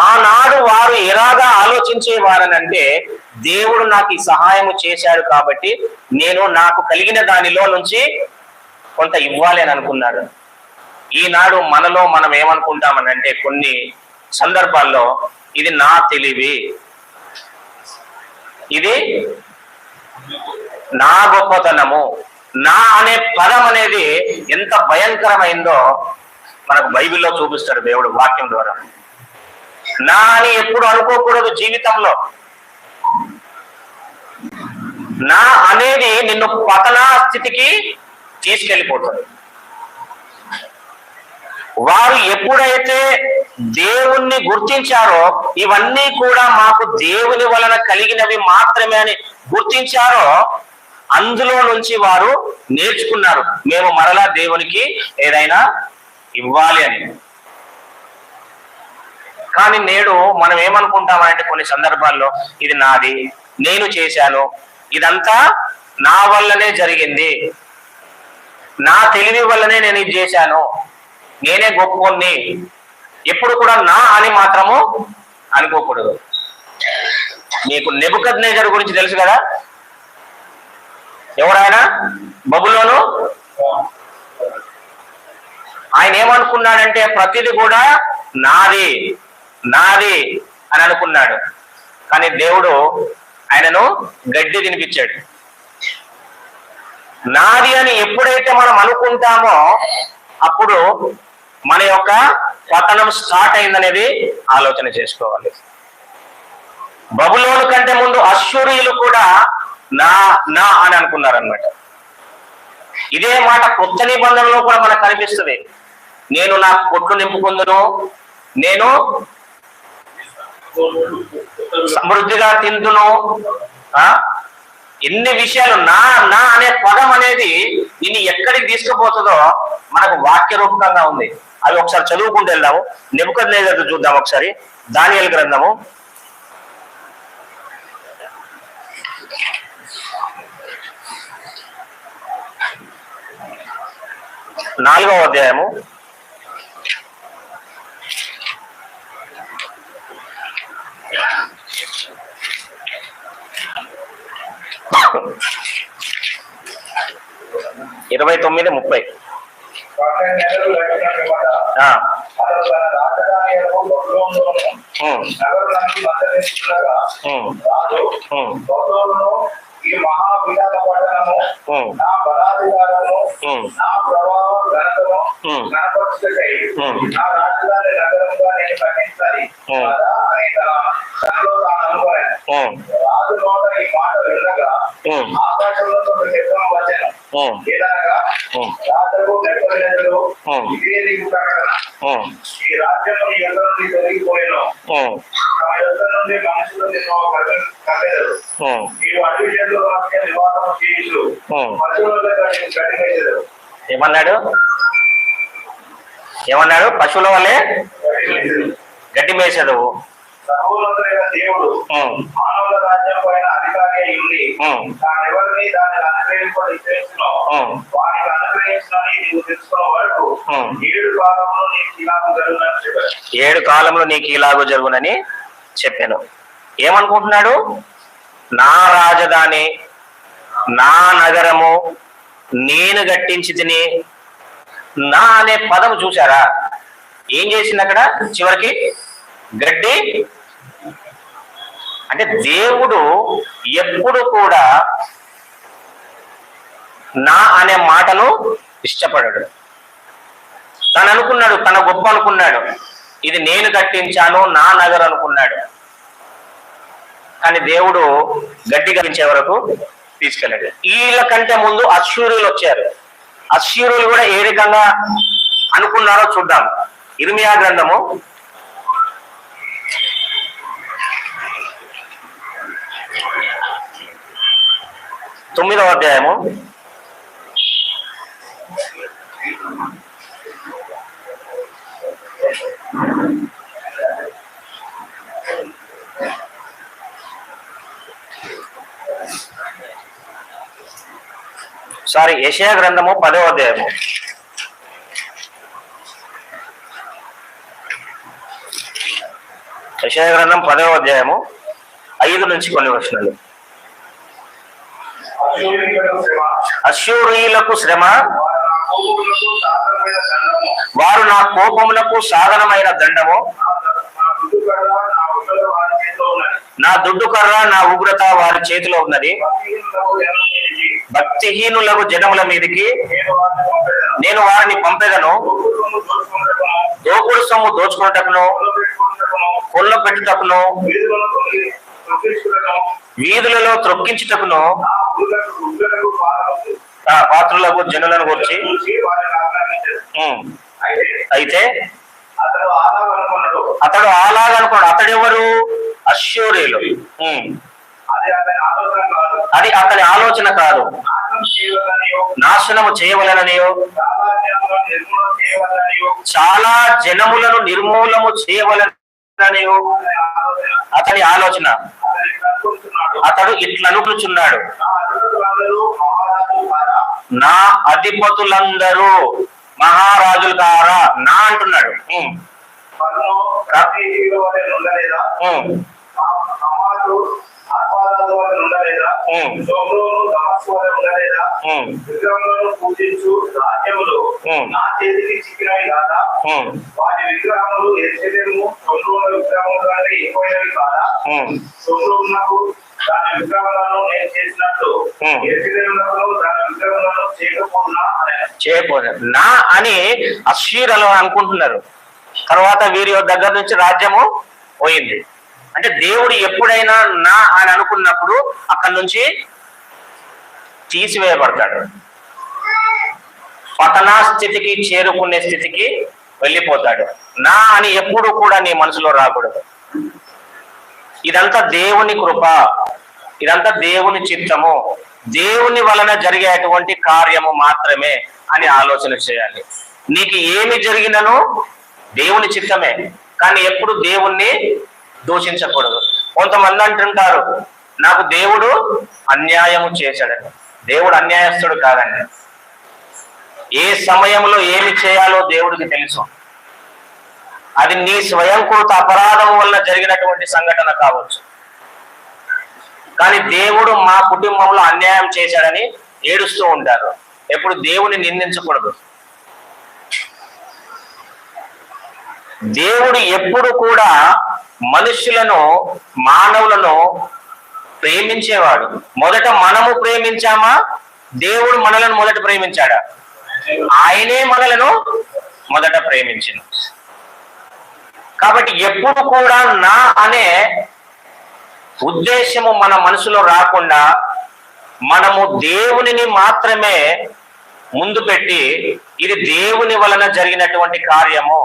ఆనాడు వారు ఎలాగా ఆలోచించేవారనంటే, దేవుడు నాకు ఈ సహాయము చేశాడు కాబట్టి నేను నాకు కలిగిన దానిలో నుంచి కొంత ఇవ్వాలి అని అనుకున్నాడు. ఈనాడు మనలో మనం ఏమనుకుంటామనంటే, కొన్ని సందర్భాల్లో ఇది నా తెలివి, ఇది నా గొప్పతనము, నా అనే పదం అనేది ఎంత భయంకరమైందో మనకు బైబిల్లో చూపిస్తాడు దేవుడు వాక్యం ద్వారా. నా అని ఎప్పుడు అనుకోకూడదు జీవితంలో. నా అనేది నిన్ను పతనా స్థితికి తీసుకెళ్ళిపోతుంది. వారు ఎప్పుడైతే దేవుణ్ణి గుర్తించారో, ఇవన్నీ కూడా మాకు దేవుని వలన కలిగినవి మాత్రమే అని గుర్తించారో, అందులో నుంచి వారు నేర్చుకున్నారు మేము మరలా దేవునికి ఏదైనా ఇవ్వాలి అని. కానీ నేడు మనం ఏమనుకుంటామంటే, కొన్ని సందర్భాల్లో ఇది నాది, నేను చేశాను, ఇదంతా నా వల్లనే జరిగింది, నా తెలివి వల్లనే నేను ఇది చేశాను, నేనే గొప్పని. ఎప్పుడు కూడా నా అని మాత్రము అనుకోకూడదు. మీకు నెబుకద్నెజరు గురించి తెలుసు కదా? ఎవరైనా బబులోను, ఆయన ఏమనుకున్నాడంటే ప్రతిది కూడా నాది నాది అని అనుకున్నాడు. కానీ దేవుడు ఆయనను గడ్డి తినిపించాడు. నాది అని ఎప్పుడైతే మనం అనుకుంటామో అప్పుడు మన యొక్క పతనం స్టార్ట్ అయిందనేది ఆలోచన చేసుకోవాలి. బబులోను కంటే ముందు అశ్షూరీయులు కూడా నా నా అని అనుకున్నారనమాట. ఇదే మాట కొత్త నిబంధనలో కూడా మనకు కనిపిస్తుంది. నేను నా కొట్లు నింపుకుందును, నేను సమృద్ధిగా తిందును. ఎన్ని విషయాలు నా నా అనే పదం అనేది నిన్ను ఎక్కడికి తీసుకుపోతుందో మనకు వాక్య రూపకంగా ఉంది. అవి ఒకసారి చదువుకుంటూ వెళ్దాము. నెబుకద్నెజరు చూద్దాం ఒకసారి. దానియేలు గ్రంథము 4వ అధ్యాయము 29-30. ఈ మహావిరాట పట్టణము నా బలాధికారము నా ప్రభావ ఘనతము కనపరుచుటకై నా రాజధాని నగరంగా నేను కట్టించాలి అని తనలో తాను అనుకోలేదు. రాజు నోట ఈ మాట వినగా ఆకాశంలో శబ్దం వచ్చాను. ఏదనగా రాజుకు నెప్పలేదు, ఇదే నీకు ప్రకటన. ఈ రాజ్యం నీ యొద్ద నుండి తొలగిపోయాను, నా యొద్ద నుండి మనుషులు నిన్ను కట్టలేదు. నీవు అడ్డు మధ్య నివాసం చేయొచ్చు, పశువుల కట్టివేయలేదు. ఏమన్నాడు? ఏమన్నాడు? పశువుల వల్లే గడ్డి మేసేదవు. సర్వోన్నతుడైన దేవుడు మానవుల రాజ్యం పైన అధికారి అయి ఉండి తానెవరిని దానిని అనుగ్రహింపని తెలుసునో వారికి అనుగ్రహించునని నీవు తెలుసుకున్న వరకు 7 కాలంలో నీకు ఇలాగూ జరుగునని చెప్పాను. 7 కాలంలో నీకు ఇలాగూ జరుగునని చెప్పాను. ఏమనుకుంటున్నాడు? నా రాజధాని, నా నగరము నేను కట్టించి తిని, నా అనే పదం చూసారా ఏం చేసింది అక్కడ? చివరికి గడ్డి. అంటే దేవుడు ఎప్పుడు కూడా నా అనే మాటను ఇష్టపడాడు. తను అనుకున్నాడు, తన గొప్ప అనుకున్నాడు, ఇది నేను కట్టించాను నా నగరం అనుకున్నాడు. కానీ దేవుడు గడ్డి కట్టించే వరకు తీసుకెళ్ళాడు. వీళ్ళకంటే ముందు అశ్షూరులు వచ్చారు. అశ్షూరులు కూడా ఏ రకంగా అనుకున్నారో చూద్దాం. ఇర్మియా గ్రంథము 9వ అధ్యాయము 10వ యెషయా గ్రంథము 10వ అధ్యాయము. యెషయా గ్రంథం 10వ అధ్యాయము 5 నుంచి కొన్ని వచనాలు. అశ్షూరీయులకు శ్రమ, వారు నా కోపములకు సాధనమైన దండము, నా దుడ్డు కర్ర నా ఉగ్రత వారి చేతిలో ఉన్నది. భక్తిహీనులకు జనముల మీదకి నేను వారిని పంపెదను. దోపుడు సొమ్ము దోచుకున్నటకును, కొల్ల పెట్టుటకును, వీధులలో త్రొక్కించుటకును, పాత్రులకు జనులను గురించి. అయితే అతడు అలాగనుకున్నాడు. అతడెవరు? అశ్షూరీయులు. అది అతని ఆలోచన కాదు. నాశనము చేయవలననియో, చాలా జనములను నిర్మూలము చేయవలననియో అతని ఆలోచన. అతడు ఇట్లా అనుకుంటున్నాడు, నా అధిపతులందరూ మహారాజులు కారా నా అంటున్నాడు. పూజించు రాజ్యములు నా చేతికి చిక్కినవి కాదా? వాటి విగ్రహములు యెరూషలేము విగ్రహముల కంటే ఎక్కువైనవి కాదా? సొమ్రోనుకు దాని విగ్రహాలను నేను చేసినట్టు యెరూషలేమునకు దాని విగ్రహాలను చేయకపోయినా నా అని అశ్షూరులు అనుకుంటున్నారు. తర్వాత వీరి దగ్గర నుంచి రాజ్యము పోయింది. అంటే దేవుడు ఎప్పుడైనా నా అని అనుకున్నప్పుడు అక్కడి నుంచి తీసివేయబడతాడు. పతనా స్థితికి చేరుకునే స్థితికి వెళ్ళిపోతాడు. నా అని ఎప్పుడు కూడా నీ మనసులో రాకూడదు. ఇదంతా దేవుని కృప, ఇదంతా దేవుని చిత్తము, దేవుని వలన జరిగేటువంటి కార్యము మాత్రమే అని ఆలోచన చేయాలి. నీకు ఏమి జరిగినను దేవుని చిత్తమే, కానీ ఎప్పుడు దేవుణ్ణి దూషించకూడదు. కొంతమంది అంటుంటారు, నాకు దేవుడు అన్యాయము చేశాడని. దేవుడు అన్యాయస్తుడు కాదండి. ఏ సమయంలో ఏమి చేయాలో దేవుడికి తెలుసు. అది నీ స్వయంకృత అపరాధం వల్ల జరిగినటువంటి సంఘటన కావచ్చు, కానీ దేవుడు మా కుటుంబంలో అన్యాయం చేశాడని ఏడుస్తూ ఉంటారు. ఎప్పుడు దేవుని నిందించకూడదు. దేవుడు ఎప్పుడు కూడా మనుషులను, మానవులను ప్రేమించేవాడు. మొదట మనము ప్రేమించామా? దేవుడు మనలను మొదట ప్రేమించాడా? ఆయనే మనలను మొదట ప్రేమించింది. కాబట్టి ఎప్పుడు కూడా నా అనే ఉద్దేశము మన మనసులో రాకుండా మనము దేవునిని మాత్రమే ముందు పెట్టి, ఇది దేవుని వలన జరిగినటువంటి కార్యము,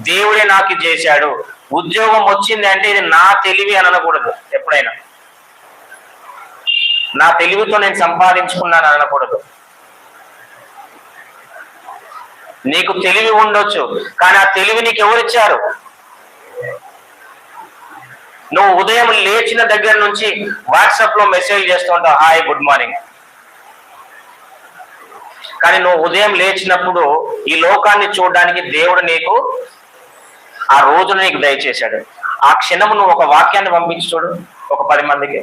దేవుడే నాకు చేశాడు, ఉద్యోగం వచ్చింది అంటే ఇది నా తెలివి అని అనకూడదు. ఎప్పుడైనా నా తెలివితో నేను సంపాదించుకున్నాను అనకూడదు. నీకు తెలివి ఉండొచ్చు, కానీ ఆ తెలివి నీకు ఎవరిచ్చారు? నువ్వు ఉదయం లేచిన దగ్గర నుంచి వాట్సాప్ లో మెసేజ్ చేస్తూ ఉంటావు, హాయ్ గుడ్ మార్నింగ్. కానీ నువ్వు ఉదయం లేచినప్పుడు ఈ లోకాన్ని చూడడానికి దేవుడు నీకు ఆ రోజును నీకు దయచేశాడు. ఆ క్షణము నువ్వు ఒక వాక్యాన్ని పంపించి చూడు, ఒక 10 మందికి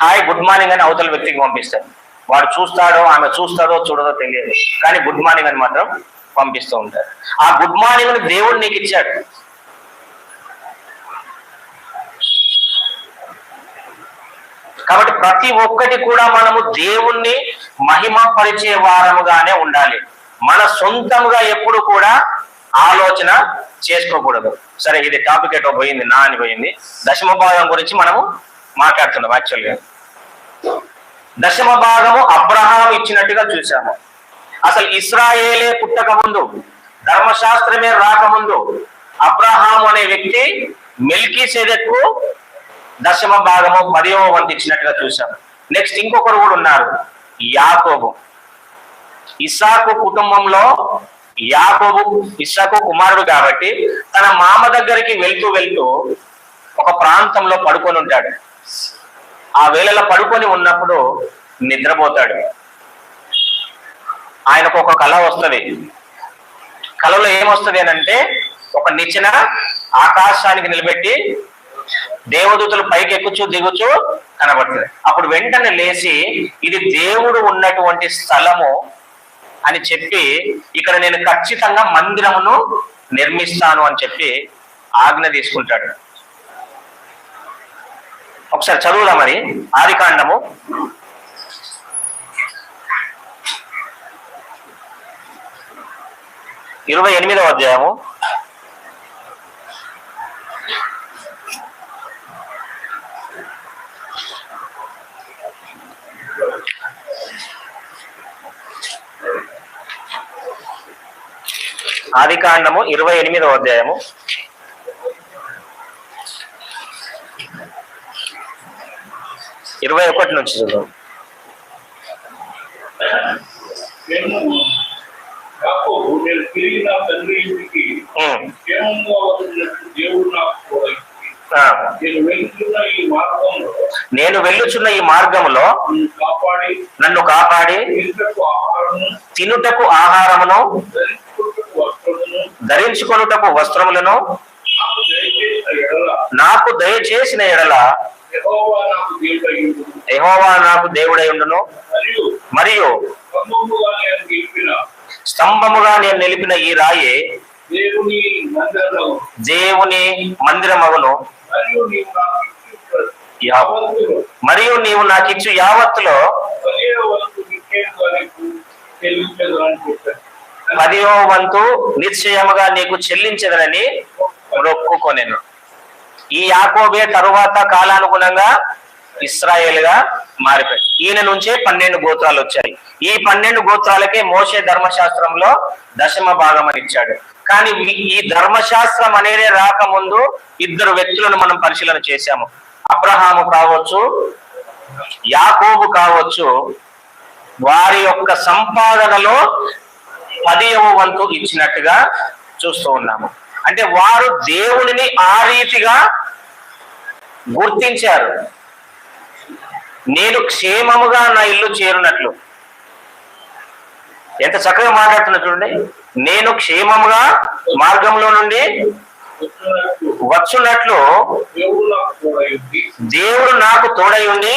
హాయ్ గుడ్ మార్నింగ్ అని అవతల వ్యక్తికి పంపిస్తాడు. వాడు చూస్తాడో ఆమె చూస్తాడో చూడదో తెలియదు, కానీ గుడ్ మార్నింగ్ అని మాత్రం పంపిస్తూ ఉంటాడు. ఆ గుడ్ మార్నింగ్ ని దేవుడు నీకు ఇచ్చాడు. కాబట్టి ప్రతి ఒక్కటి కూడా మనము దేవుణ్ణి మహిమ పరిచే వారముగానే ఉండాలి. మన సొంతంగా ఎప్పుడు కూడా ఆలోచన చేసుకోకూడదు. సరే, ఇది టాపిక్ ఎటో పోయింది, నా అని పోయింది. దశమ భాగం గురించి మనము మాట్లాడుతున్నాం. యాక్చువల్గా దశమ భాగము అబ్రహాం ఇచ్చినట్టుగా చూసాము. అసలు ఇస్రాయేలే పుట్టక ముందు, ధర్మశాస్త్రమే రాకముందు అబ్రహాం అనే వ్యక్తి మెల్కీసెదెకు దశమ భాగము 10వ వంతు ఇచ్చినట్టుగా చూసాము. నెక్స్ట్ ఇంకొకరు కూడా ఉన్నారు, యాకోబు. ఇస్సాకు కుటుంబంలో యాకోబు ఇస్సాకు కుమారుడు కాబట్టి తన మామ దగ్గరికి వెళ్తూ వెళ్తూ ఒక ప్రాంతంలో పడుకొని ఉంటాడు. ఆ వేళలో పడుకొని ఉన్నప్పుడు నిద్రపోతాడు. ఆయనకు ఒక కళ వస్తుంది. కళలో ఏమొస్తుంది అని అంటే, ఒక నిచ్చెన ఆకాశానికి నిలబెట్టి దేవదూతలు పైకి ఎక్కుచూ దిగుచూ కనబడుతుంది. అప్పుడు వెంటనే లేచి ఇది దేవుడు ఉన్నటువంటి స్థలము అని చెప్పి, ఇక్కడ నేను ఖచ్చితంగా మందిరమును నిర్మిస్తాను అని చెప్పి ఆజ్ఞ తీసుకుంటాడు. ఒకసారి చదువుదా మరి ఆదికాండము 28వ అధ్యాయము 28వ అధ్యాయము 21 నుంచి చదువు. నేను తిరిగి నా తండ్రి ఇంటికి క్షేమంగా వచ్చినట్టు దేవుడు నాకు తోడై నేను వెళ్ళుచున్న ఈ మార్గంలో నన్ను కాపాడి తినుటకు ఆహారమును ధరించుకొనుటకు వస్త్రములను నాకు దయచేసిన ఎడల యెహోవా నాకు దేవుడై ఉండును. మరియు స్తంభముగా నేను నిలిపిన ఈ రాయే దేవుని మందిరమగును. మరియు నీవు నాకు ఇచ్చు యావత్తులో 10వ వంతు నిశ్చయముగా నీకు చెల్లించదనని మొక్కుకొనెను. ఈ యాకోబే తరువాత కాలానుగుణంగా ఇశ్రాయేలుగా మారిపోయి ఈయన నుంచే 12 గోత్రాలు వచ్చాయి. ఈ 12 గోత్రాలకే మోషే ధర్మశాస్త్రంలో దశమ భాగం అని ఇచ్చాడు. కానీ ఈ ధర్మశాస్త్రం అనేది రాకముందు 2 వ్యక్తులను మనం పరిశీలన చేశాము. అబ్రహాము కావచ్చు, యాకోబు కావచ్చు. వారి యొక్క సంపాదనలో 10వ వంతు ఇచ్చినట్టుగా చూస్తూ ఉన్నాము. అంటే వారు దేవునిని ఆ రీతిగా గుర్తించారు. నేను క్షేమముగా నా ఇల్లు చేరునట్లు. ఎంత చక్కగా మాట్లాడుతున్నా చూడండి. నేను క్షేమముగా మార్గంలో నుండి వచ్చున్నట్లు దేవుడు నాకు తోడై ఉండి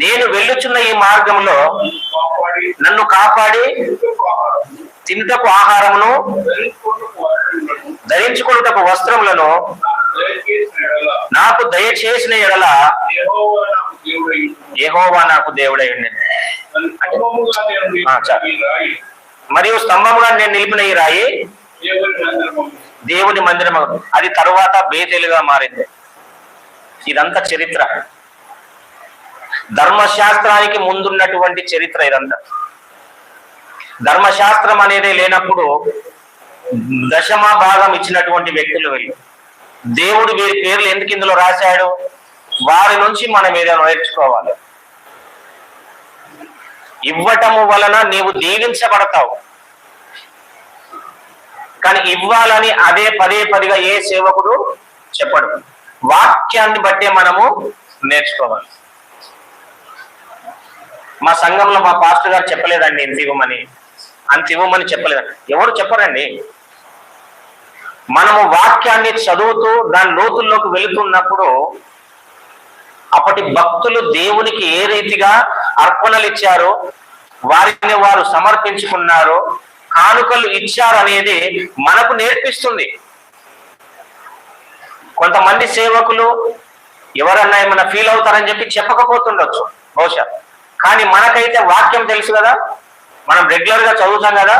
నేను వెళ్ళుచున్న ఈ మార్గంలో నన్ను కాపాడి తినుటకు ఆహారమును ధరించుకొనుటకు వస్త్రములను నాకు దయచేసిన ఎడల యెహోవా నాకు దేవుడై ఉండి. మరియు స్తంభముగా నేను నిలిపిన ఈ రాయి దేవుని మందిరం. అది తరువాత బేతేలుగా మారింది. ఇదంతా చరిత్ర, ధర్మశాస్త్రానికి ముందున్నటువంటి చరిత్ర ఇదంతా. ధర్మశాస్త్రం అనేది లేనప్పుడు దశమ భాగం ఇచ్చినటువంటి వ్యక్తులు వెళ్ళి దేవుడు వీరి పేర్లు ఎందుకు ఇందులో రాశాడు? వారి నుంచి మనం ఏదైనా నేర్చుకోవాలి. ఇవ్వటము వలన నీవు దీవించబడతావు. కానీ ఇవ్వాలని అదే పదే పదిగా ఏ సేవకుడు చెప్పడు. వాక్యాన్ని బట్టే మనము నేర్చుకోవాలి. మా సంఘంలో మా పాస్టర్ గారు చెప్పలేదండి అంత ఇవ్వమని చెప్పలేదండి. ఎవరు చెప్పరండి. మనము వాక్యాన్ని చదువుతూ దాని లోతుల్లోకి వెళుతున్నప్పుడు అప్పటి భక్తులు దేవునికి ఏ రీతిగా అర్పణలు ఇచ్చారో, వారిని వారు సమర్పించుకున్నారో, కానుకలు ఇచ్చారు అనేది మనకు నేర్పిస్తుంది. కొంతమంది సేవకులు ఎవరన్నా ఏమన్నా ఫీల్ అవుతారని చెప్పి చెప్పకపోతుండొచ్చు బహుశా. కానీ మనకైతే వాక్యం తెలుసు కదా, మనం రెగ్యులర్ గా చదువుతాం కదా.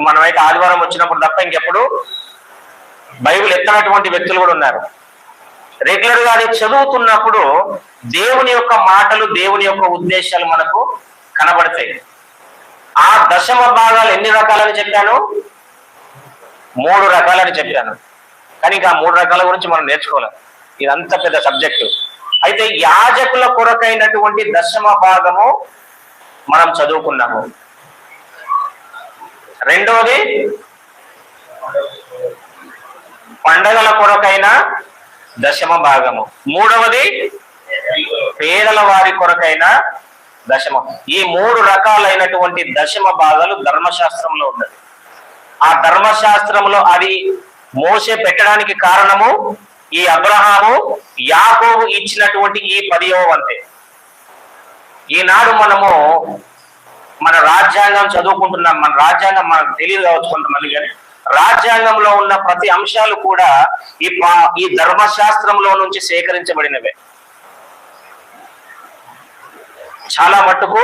మనమైతే ఆదివారం వచ్చినప్పుడు తప్ప ఇంకెప్పుడు బైబిల్ ఎత్తనటువంటి వ్యక్తులు కూడా ఉన్నారు. రెగ్యులర్ గా అది చదువుతున్నప్పుడు దేవుని యొక్క మాటలు, దేవుని యొక్క ఉద్దేశాలు మనకు కనబడతాయి. ఆ దశమ భాగాలు ఎన్ని రకాలని చెప్పాను? 3 రకాలని చెప్పాను. కానీ ఇంకా 3 రకాల గురించి మనం నేర్చుకోవాలి. ఇదంతా పెద్ద సబ్జెక్టు. అయితే యాజకుల కొరకైనటువంటి దశమ భాగము మనం చదువుకున్నాము. రెండవది పండగల కొరకైన దశమ భాగము. మూడవది పేదల వారి కొరకైన దశమ. ఈ 3 రకాలైనటువంటి దశమ భాగాలు ధర్మశాస్త్రంలో ఉన్నది. ఆ ధర్మశాస్త్రంలో అది మోసే పెట్టడానికి కారణము ఈ అబ్రహాము యాకోబు ఇచ్చినటువంటి ఈ 10వ వంతే. ఈనాడు మనము మన రాజ్యాంగం చదువుకుంటున్నాం. మన రాజ్యాంగం మనకు తెలియదు కావచ్చు కొంతమంది, కానీ రాజ్యాంగంలో ఉన్న ప్రతి అంశాలు కూడా ఈ ధర్మశాస్త్రంలో నుంచి సేకరించబడినవే. చాలా మట్టుకు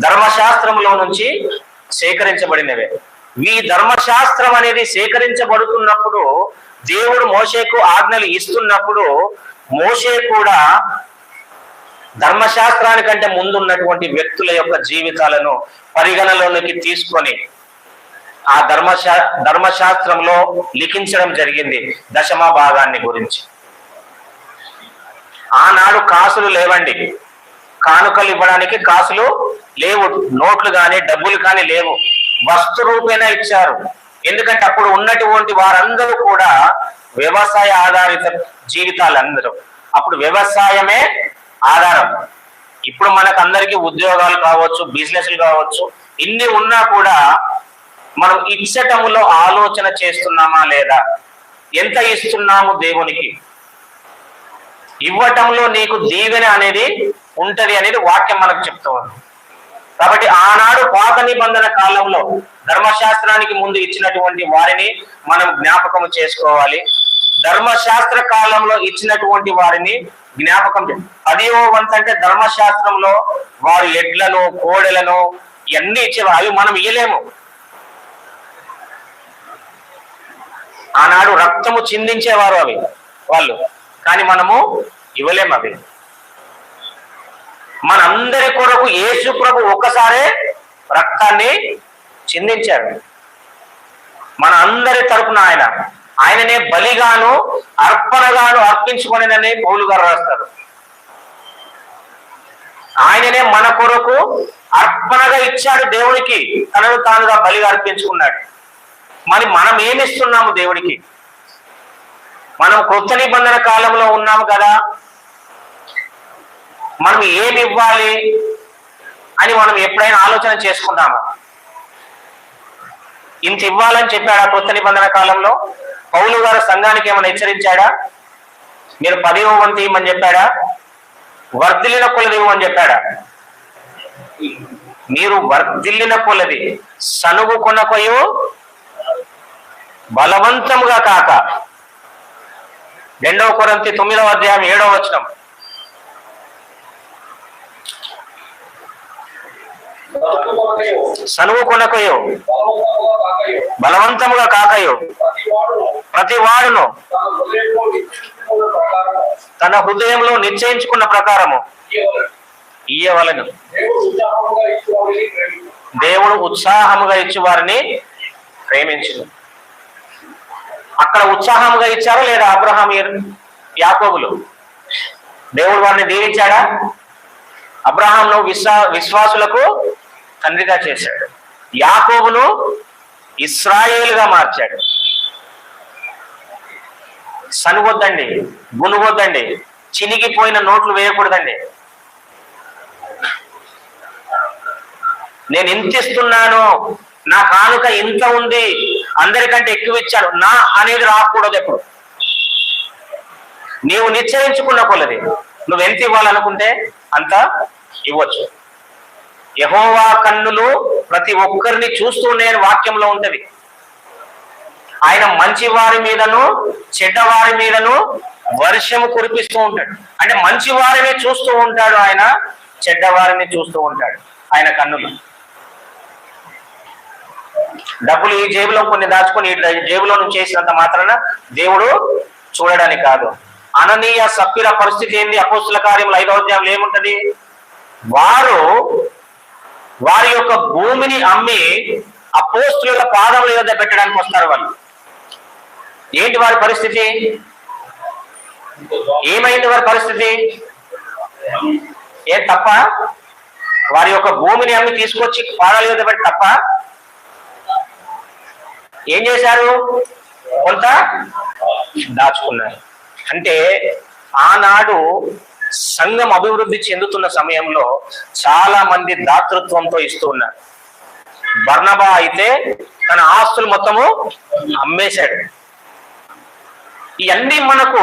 ధర్మశాస్త్రంలో నుంచి సేకరించబడినవే. ఈ ధర్మశాస్త్రం అనేది సేకరించబడుతున్నప్పుడు, దేవుడు మోషేకు ఆజ్ఞలు ఇస్తున్నప్పుడు, మోషే కూడా ధర్మశాస్త్రానికంటే ముందున్నటువంటి వ్యక్తుల యొక్క జీవితాలను పరిగణలోనికి తీసుకొని ఆ ధర్మశాస్త్రంలో లిఖించడం జరిగింది దశమ భాగాన్ని గురించి. ఆనాడు కాసులు లేవండి, కానుకలు ఇవ్వడానికి కాసులు లేవు, నోట్లు కానీ డబ్బులు కానీ లేవు, వస్తు రూపేణా ఇచ్చారు. ఎందుకంటే అప్పుడు ఉన్నటువంటి వారందరూ కూడా వ్యవసాయ ఆధారిత జీవితాలు. అందరూ అప్పుడు వ్యవసాయమే ఆధారం. ఇప్పుడు మనకు అందరికీ ఉద్యోగాలు కావచ్చు, బిజినెస్లు కావచ్చు, ఇన్ని ఉన్నా కూడా మనం ఇచ్చటములో ఆలోచన చేస్తున్నామా లేదా? ఎంత ఇస్తున్నాము దేవునికి? ఇవ్వటంలో నీకు దీవెన అనేది ఉంటది అనేది వాక్యం మనకు చెప్తూ ఉంది. కాబట్టి ఆనాడు పాత నిబంధన కాలంలో ధర్మశాస్త్రానికి ముందు ఇచ్చినటువంటి వారిని మనం జ్ఞాపకం చేసుకోవాలి. ధర్మశాస్త్ర కాలంలో ఇచ్చినటువంటి వారిని జ్ఞాపకం. 10వ వంతు అంటే ధర్మశాస్త్రంలో వారు ఎడ్లను, కోడెలను ఇవన్నీ ఇచ్చేవారు. అవి మనం ఇయ్యలేము. ఆనాడు రక్తము చిందించేవారు అవి వాళ్ళు, కానీ మనము ఇవ్వలేము అవి. మనందరి కొరకు యేసు ప్రభు ఒక్కసారే రక్తాన్ని చిందించాడు. మన అందరి తరపున ఆయననే బలిగాను అర్పణగాను అర్పించుకొనినని పౌలు గారు రాస్తారు. ఆయననే మన కొరకు అర్పణగా ఇచ్చాడు దేవునికి, తనను తానుగా బలిగా అర్పించుకున్నాడు. మరి మనం ఏమిస్తున్నాము దేవుడికి? మనం కొత్త నిబంధన కాలంలో ఉన్నాము కదా, మనం ఏమి ఇవ్వాలి అని మనం ఎప్పుడైనా ఆలోచన చేసుకున్నామా? ఇంత ఇవ్వాలని చెప్పాడా కొత్త నిబంధన కాలంలో? పౌలు గారు సంఘానికి ఏమైనా హెచ్చరించాడా? మీరు 10వ వంతు ఇవ్వమని చెప్పాడా? వర్ధిల్లిన కొలది ఇవ్వమని చెప్పాడా? మీరు వర్ధిల్లిన కొలది సనుగు కొనకొయు బలవంతముగా కాక. 2వ కొరింథీ 9వ అధ్యాయం 7వ వచనం. సనువు కొనకయో బలవంతముగా కాకయో ప్రతి వాడును తన హృదయంలో నిశ్చయించుకున్న ప్రకారము ఇయ్యవలెను. దేవుడు ఉత్సాహముగా ఇచ్చి వారిని ప్రేమించును. అక్కడ ఉత్సాహముగా ఇచ్చారా లేదా? అబ్రహాం, యాకోబులు దేవుడు వారిని దీవించాడా? అబ్రహాంను విశ్వాసులకు తండ్రిగా చేశాడు. యాకోబును ఇశ్రాయేలుగా మార్చాడు. సనుగొద్దండి, గునుగొద్దండి, చినిగిపోయిన నోట్లు వేయకూడదండి. నేను ఇంత ఇస్తున్నాను, నా కానుక ఇంత ఉంది, అందరికంటే ఎక్కువ ఇచ్చాను నా అనేది రాకూడదు. ఎప్పుడు నీవు నిశ్చయించుకున్న కొలది నువ్వు ఎంత ఇవ్వాలనుకుంటే అంత ఇవ్వచ్చు. యెహోవా కన్నులు ప్రతి ఒక్కరిని చూస్తూ ఉన్నాయని వాక్యంలో ఉంటది. ఆయన మంచి వారి మీదను చెడ్డవారి మీదను వర్షము కురిపిస్తూ ఉంటాడు. అంటే మంచి వారిని చూస్తూ ఉంటాడు ఆయన, చెడ్డవారిని చూస్తూ ఉంటాడు ఆయన కన్నులు. డబ్బులు ఈ జేబులో కొన్ని దాచుకొని ఈ జేబులో నుంచి చేసినంత మాత్రాన దేవుడు చూడడానికి కాదు. అననీయ సప్పిర పరిస్థితి ఏంది? అపోస్తుల కార్యములు 5వ అధ్యాయంలో ఏముంటది? వారి యొక్క భూమిని అమ్మి అపోస్తుల పాదముల యొద్ద పెట్టడానికి వస్తారు. వాళ్ళు ఏంటి వారి పరిస్థితి? ఏమైంది వారి పరిస్థితి? ఏం తప్ప? వారి యొక్క భూమిని అమ్మి తీసుకొచ్చి పాదాల యొద్ద పెట్టి తప్ప ఏం చేశారు? కొంత దాచుకున్నారు. అంటే ఆనాడు సంఘం అభివృద్ధి చెందుతున్న సమయంలో చాలా మంది దాతృత్వంతో ఇస్తూ ఉన్నారు. బర్నబా అయితే తన ఆస్తులు మొత్తము అమ్మేశాడు. ఇవన్నీ మనకు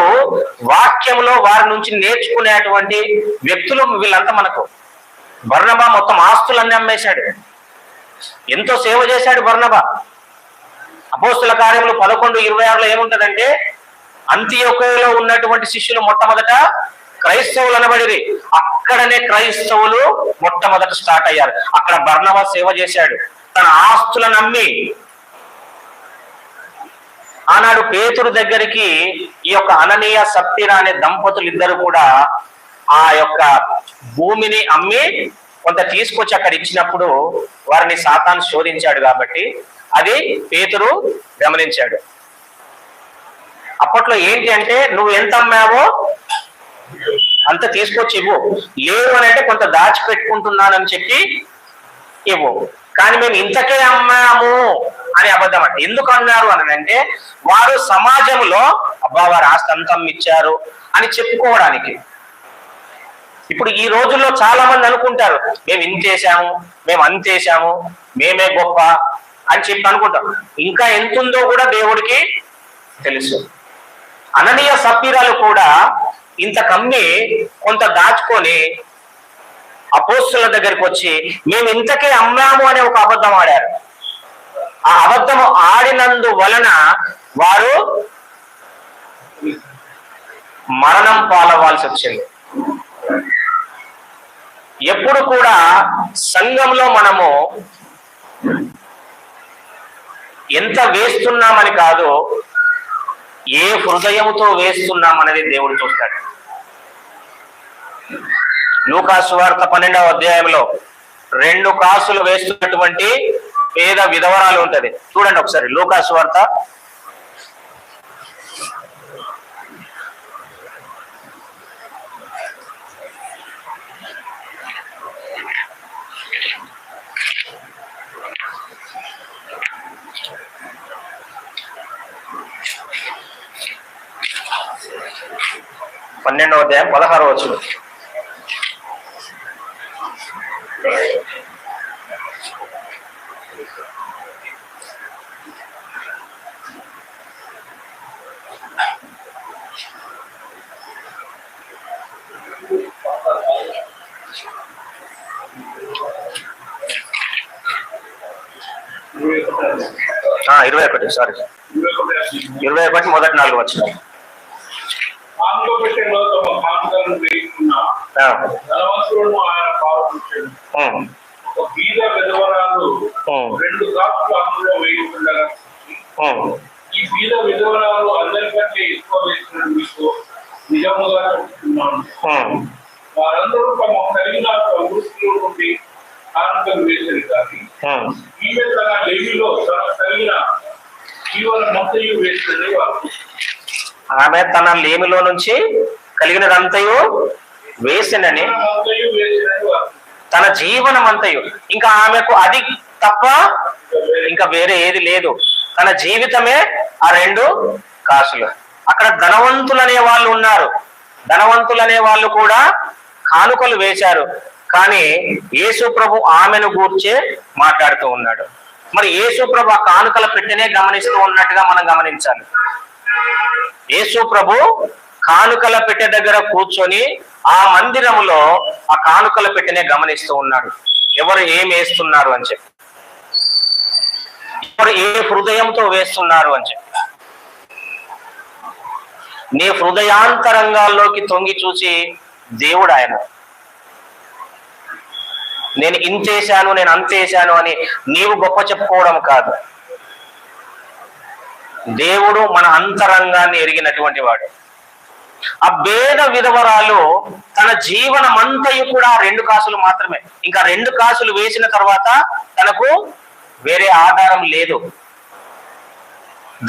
వాక్యంలో వారి నుంచి నేర్చుకునేటువంటి వ్యక్తులు వీళ్ళంతా మనకు. బర్నబా మొత్తం ఆస్తులన్నీ అమ్మేశాడు. ఎంతో సేవ చేశాడు బర్నబా. అపోస్తుల కార్యములు 11:26లో ఏముంటదంటే, అంతియోకయలో ఉన్నటువంటి శిష్యులు మొట్టమొదట క్రైస్తవులు అనబడిరి. అక్కడనే క్రైస్తవులు మొట్టమొదట స్టార్ట్ అయ్యారు. అక్కడ బర్నబా సేవ చేశాడు, తన ఆస్తులను అమ్మి. ఆనాడు పేతురు దగ్గరికి ఈ యొక్క అననీయ సప్ఫీరా అనే దంపతులు ఇద్దరు కూడా ఆ యొక్క భూమిని అమ్మి కొంత తీసుకొచ్చి అక్కడ ఇచ్చినప్పుడు వారిని సాతాను శోధించాడు. కాబట్టి అది పేతురు గమనించాడు. అప్పట్లో ఏంటి అంటే, నువ్వు ఎంత అమ్మావో అంత తీసుకొచ్చి ఇవ్వు, లేదు అని అంటే కొంత దాచిపెట్టుకుంటున్నానని చెప్పి ఇవ్వు. కానీ మేము ఇంతకే అమ్మాము అని అబద్ధం అంటే. ఎందుకు అన్నారు అని అంటే, వారు సమాజంలో అబ్బా వారు ఆస్తి అంత అమ్మిచ్చారు అని చెప్పుకోవడానికి. ఇప్పుడు ఈ రోజుల్లో చాలా మంది అనుకుంటారు, మేము ఇంతేసాము, మేము అంతేసాము, మేమే గొప్ప అని చెప్పి అనుకుంటాం. ఇంకా ఎంతుందో కూడా దేవుడికి తెలుసు. అననీయ సప్పీరాలు కూడా ఇంత కమ్మి కొంత దాచుకొని అపోస్తుల దగ్గరికి వచ్చి మేము ఇంతకే అమ్మాము అనే ఒక అబద్ధం ఆడారు. ఆ అబద్ధం ఆడినందు వలన వారు మరణం పాలవ్వాల్సి వచ్చింది. ఎప్పుడు కూడా సంఘంలో మనము ఎంత వేస్తున్నామని కాదు, ఏ హృదయముతో వేస్తున్నామనేది దేవుడు చూస్తాడు. లూకా సువార్త 12వ అధ్యాయంలో 2 కాసులు వేస్తున్నటువంటి పేద విధవరాలు ఉంటది. చూడండి ఒకసారి లూకా సువార్త 12వ అధ్యాయం 16వ వచనం. ఆ 21 సారీ 21 మొదటి 4 వచనం. బీద విధవరాలు 2 కాసులు అందులో వేయకుండా ఈ బీద విధవరాలు అందరికంటే ఎక్కువ వేసిన మీకు నిజముగా చెప్తున్నాను. వారందరూ తమ కలిగిన వృత్తుల నుండి కానుకలు వేశారు. కానీ ఈమె తన లేమిలో తన కలిగిన జీవన మొత్తయు వేసిందని వారు. ఆమె తన లేమిలో నుంచి కలిగినదంతయు వేసినని తన జీవనం అంతయు, ఇంకా ఆమెకు అది తప్ప ఇంకా వేరే ఏది లేదు. తన జీవితమే ఆ 2 కాసులు. అక్కడ ధనవంతులనే వాళ్ళు ఉన్నారు. ధనవంతులనే వాళ్ళు కూడా కానుకలు వేశారు. కానీ యేసు ప్రభు ఆమెను గూర్చే మాట్లాడుతూ ఉన్నాడు. మరి యేసు ప్రభు ఆ కానుకల పెట్టెనే గమనిస్తూ ఉన్నట్టుగా మనం గమనించాలి. యేసు ప్రభు కానుకల పెట్టె దగ్గర కూర్చొని ఆ మందిరములో ఆ కానుకల పెట్టెనే గమనిస్తూ ఉన్నాడు. ఎవరు ఏం వేస్తున్నారు అని చెప్పి, ఎవరు ఏ హృదయంతో వేస్తున్నారు అని చెప్పి. నీ హృదయాంతరంగాల్లోకి తొంగి చూసి దేవుడు ఆయన, నేను ఇంతేశాను, నేను అంతేశాను అని నీవు గొప్ప చెప్పుకోవడం కాదు. దేవుడు మన అంతరంగాన్ని ఎరిగినటువంటి వాడు. ఆ భేద విధవరాలు తన జీవనమంతయు కూడా 2 కాసులు మాత్రమే, ఇంకా 2 కాసులు వేసిన తర్వాత తనకు వేరే ఆధారం లేదు.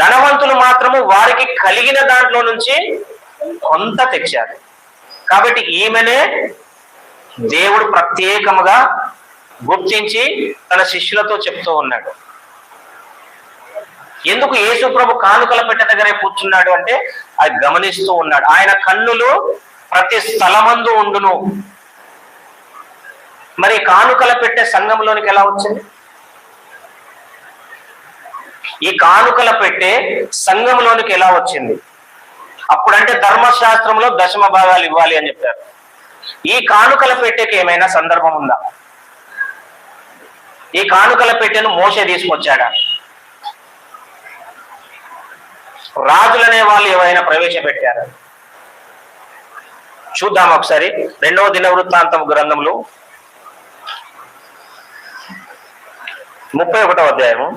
ధనవంతులు మాత్రము వారికి కలిగిన దాంట్లో నుంచి కొంత తెచ్చారు. కాబట్టి ఈమెనే దేవుడు ప్రత్యేకముగా గుర్తించి తన శిష్యులతో చెప్తూ ఉన్నాడు. ఎందుకు యేసు ప్రభు కానుకల పెట్టె దగ్గరే కూర్చున్నాడు అంటే అది గమనిస్తూ ఉన్నాడు. ఆయన కన్నులు ప్రతి స్థలమందు ఉండును. మరి కానుకల పెట్టె సంఘంలోనికి ఎలా వచ్చింది? ఈ కానుకల పెట్టె సంఘంలోనికి ఎలా వచ్చింది? అప్పుడంటే ధర్మశాస్త్రంలో 10వ భాగాలు ఇవ్వాలి అని చెప్పారు. ఈ కానుకల పెట్టెకి ఏమైనా సందర్భం ఉందా? ఈ కానుకల పెట్టెను మోషే తీసుకొచ్చాడా? రాజులనే వాళ్ళు ఏమైనా ప్రవేశపెట్టారా? చూద్దాం ఒకసారి 2వ దినవృత్తాంతం గ్రంథంలో 31వ అధ్యాయము.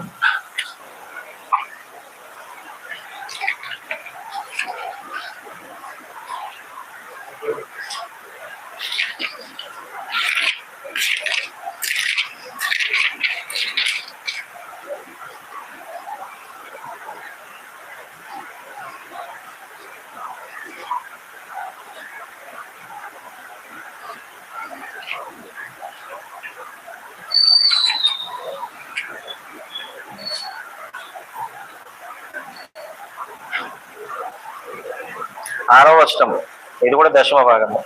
ఆరవ వచనం, ఇది కూడా 10వ భాగము.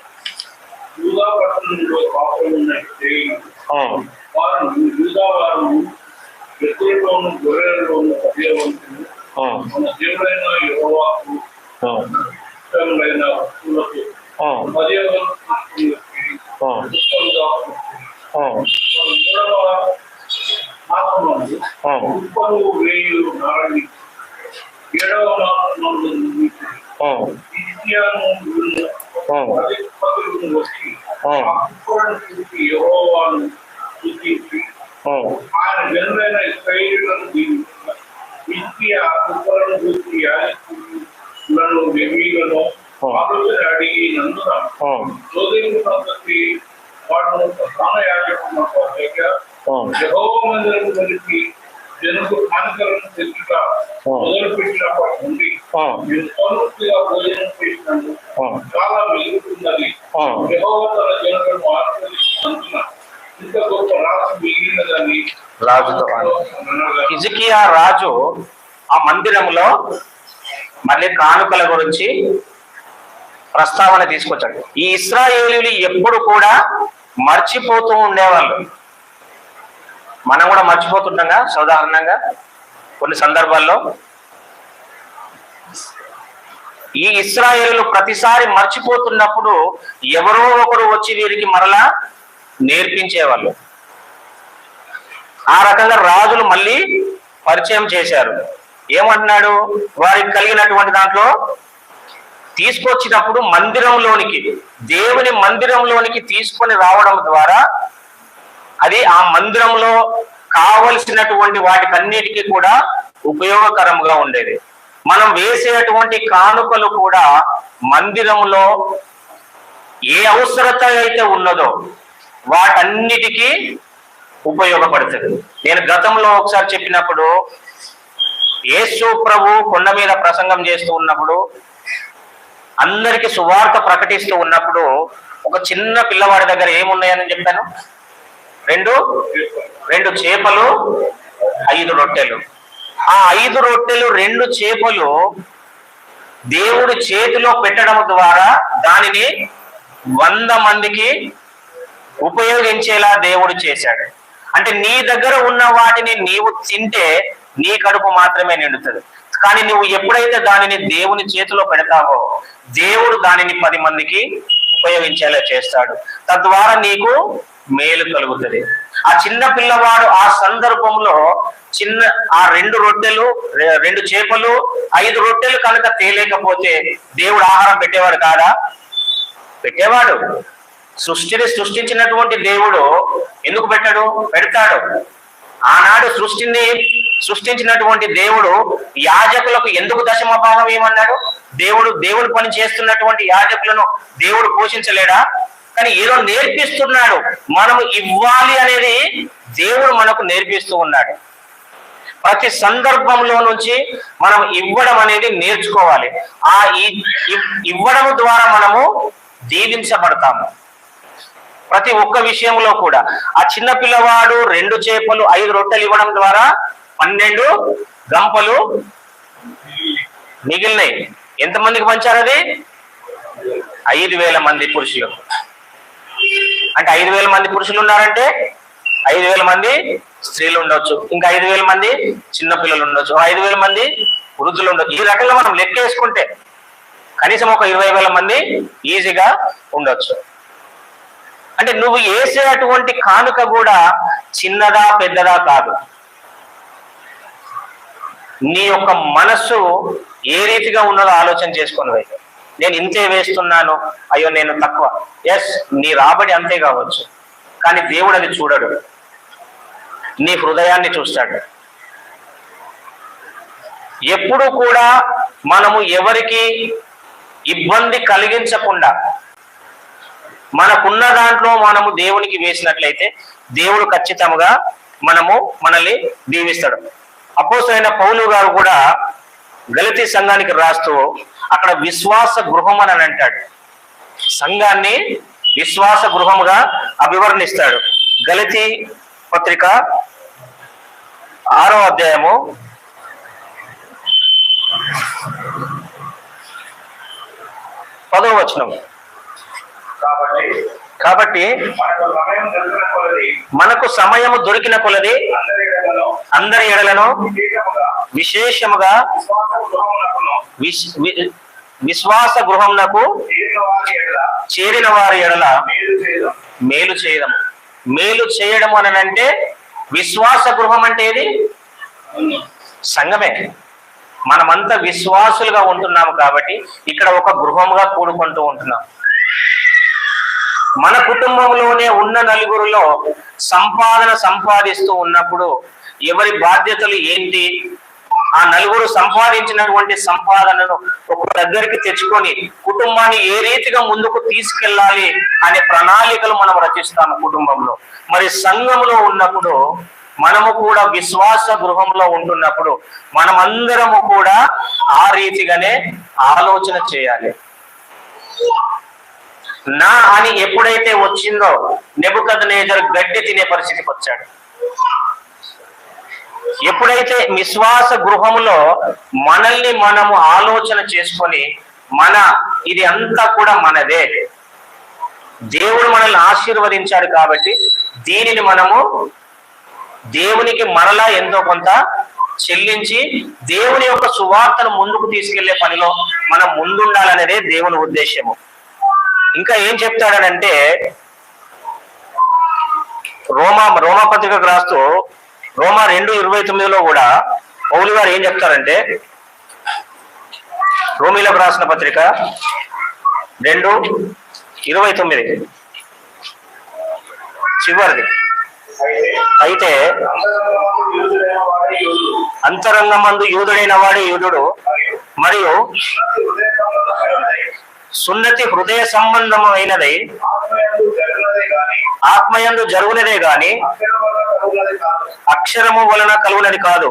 హిజ్కియా రాజు ఆ మందిరంలో మళ్ళీ కానుకల గురించి ప్రస్తావన తీసుకొచ్చాడు. ఈ ఇశ్రాయేలీయులు ఎప్పుడు కూడా మర్చిపోతూ ఉండేవాళ్ళు. మనం కూడా మర్చిపోతుండగా సాధారణంగా కొన్ని సందర్భాల్లో ఈ ఇశ్రాయేలీయులు ప్రతిసారి మర్చిపోతున్నప్పుడు ఎవరో ఒకరు వచ్చి వీరికి మరలా నేర్పించేవాళ్ళు. ఆ రకంగా రాజులు మళ్ళీ పరిచయం చేశారు. ఏమంటున్నాడు? వారికి కలిగినటువంటి దాంట్లో తీసుకొచ్చినప్పుడు మందిరంలోనికి, దేవుని మందిరంలోనికి తీసుకొని రావడం ద్వారా అది ఆ మందిరంలో కావలసినటువంటి వాటికన్నిటికీ కూడా ఉపయోగకరంగా ఉండేది. మనం వేసేటువంటి కానుకలు కూడా మందిరంలో ఏ అవసరత అయితే ఉన్నదో వాటన్నిటికీ ఉపయోగపడుతుంది. నేను గతంలో ఒకసారి చెప్పినప్పుడు, యేసు ప్రభు కొండ మీద ప్రసంగం చేస్తూ ఉన్నప్పుడు, అందరికి సువార్త ప్రకటిస్తూ ఉన్నప్పుడు ఒక చిన్న పిల్లవాడి దగ్గర ఏమున్నాయని చెప్పాను? రెండు చేపలు 5 రొట్టెలు. ఆ 5 రొట్టెలు 2 చేపలు దేవుడి చేతిలో పెట్టడం ద్వారా దానిని 100 మందికి ఉపయోగించేలా దేవుడు చేశాడు. అంటే నీ దగ్గర ఉన్న వాటిని నీవు తింటే నీ కడుపు మాత్రమే నిండుతుంది. కానీ నువ్వు ఎప్పుడైతే దానిని దేవుని చేతిలో పెడతావో దేవుడు దానిని 10 మందికి ఉపయోగించేలా చేస్తాడు. తద్వారా నీకు మేలు కలుగుతుంది. ఆ చిన్న పిల్లవాడు ఆ సందర్భంలో ఆ 2 రొట్టెలు 2 చేపలు 5 రొట్టెలు కనుక తేలేకపోతే దేవుడు ఆహారం పెట్టేవాడు కాదా? పెట్టేవాడు. సృష్టిని సృష్టించినటువంటి దేవుడు ఎందుకు పెట్టాడు? పెడతాడు. ఆనాడు సృష్టించినటువంటి దేవుడు యాజకులకు ఎందుకు దశమ భాగం ఏమన్నాడు? దేవుడు పని చేస్తున్నటువంటి యాజకులను దేవుడు పోషించలేడా? కానీ ఏదో నేర్పిస్తున్నాడు. మనము ఇవ్వాలి అనేది దేవుడు మనకు నేర్పిస్తూ ఉన్నాడు. ప్రతి సందర్భంలో నుంచి మనం ఇవ్వడం అనేది నేర్చుకోవాలి. ఆ ఇవ్వడం ద్వారా మనము దీవించబడతాము. ప్రతి ఒక్క విషయంలో కూడా ఆ చిన్న పిల్లవాడు 2 చేపలు 5 రొట్టెలు ఇవ్వడం ద్వారా 12 గంపలు మిగిలినాయి. ఎంతమందికి పంచారు? అది 5,000 మంది పురుషులు. అంటే 5,000 మంది పురుషులు ఉన్నారంటే 5,000 మంది స్త్రీలు ఉండొచ్చు, ఇంకా 5,000 మంది చిన్నపిల్లలు ఉండొచ్చు, 5,000 మంది వృద్ధులు ఉండొచ్చు. ఈ రకంగా మనం లెక్క వేసుకుంటే కనీసం ఒక 20,000 మంది ఈజీగా ఉండొచ్చు. అంటే నువ్వు వేసేటువంటి కానుక కూడా చిన్నదా పెద్దదా కాదు. నీ యొక్క మనస్సు ఏ రీతిగా ఉన్నదో ఆలోచన చేసుకొని నేను ఇంతే వేస్తున్నాను, అయ్యో నేను తక్కువ. ఎస్, నీ రాబడి అంతే కావచ్చు, కానీ దేవుడు అది చూడడు. నీ హృదయాన్ని చూస్తాడు. ఎప్పుడు కూడా మనము ఎవరికి ఇబ్బంది కలిగించకుండా మనకున్న దాంట్లో మనము దేవునికి వేసినట్లయితే దేవుడు ఖచ్చితంగా మనల్ని దీవిస్తాడు. అపోస్తలుడైన పౌలు గారు కూడా గలతీ సంఘానికి రాస్తూ అక్కడ విశ్వాస గృహం అని అంటాడు. సంఘాన్ని విశ్వాస గృహముగా అభివర్ణిస్తాడు. గలతీ పత్రిక 6వ అధ్యాయము 10వ వచనం. కాబట్టి మనకు సమయము దొరికిన కొలది అందరి ఎడలను విశేషముగా విశ్వాస గృహమునకు చేరిన వారి ఎడల మేలు చేయడము. మేలు చేయడము అని అంటే విశ్వాస గృహం అంటే ఏది? సంఘమే. మనమంతా విశ్వాసులుగా ఉంటున్నాము కాబట్టి ఇక్కడ ఒక గృహముగా కూడుకుంటూ ఉంటున్నాం. మన కుటుంబంలోనే ఉన్న నలుగురిలో సంపాదిస్తూ ఉన్నప్పుడు ఎవరి బాధ్యతలు ఏంటి, ఆ నలుగురు సంపాదించినటువంటి సంపాదనను ఒక దగ్గరికి తెచ్చుకొని కుటుంబాన్ని ఏ రీతిగా ముందుకు తీసుకెళ్ళాలి అనే ప్రణాళికలు మనం రచిస్తాము కుటుంబంలో. మరి సంఘంలో ఉన్నప్పుడు మనము కూడా విశ్వాస గృహంలో ఉంటున్నప్పుడు మనమందరము కూడా ఆ రీతిగానే ఆలోచన చేయాలి. నా అని ఎప్పుడైతే వచ్చిందో నెబుకద్నెజరు గడ్డి తినే పరిస్థితికి వచ్చాడు. ఎప్పుడైతే విశ్వాస గృహములో మనల్ని మనము ఆలోచన చేసుకొని ఇది అంతా కూడా మనదే, దేవుడు మనల్ని ఆశీర్వదించాడు కాబట్టి దీనిని మనము దేవునికి మరలా ఎంతో కొంత చెల్లించి దేవుని యొక్క సువార్తను ముందుకు తీసుకెళ్లే పనిలో మనం ముందుండాలనేదే దేవుని ఉద్దేశము. ఇంకా ఏం చెప్తాడనంటే రోమా పత్రికకు రాస్తూ రోమా 2:29 కూడా పౌలు గారు ఏం చెప్తారంటే, రోమీలకు రాసిన పత్రిక 2:29 చివరిది. అయితే అంతరంగమందు యూదుడైన వాడే యూదుడు మరియు సున్నతి హృదయ సంబంధమైనదై ఆత్మయందు జరుగునదే గాని అక్షరము వలన కలుగునది కాదు.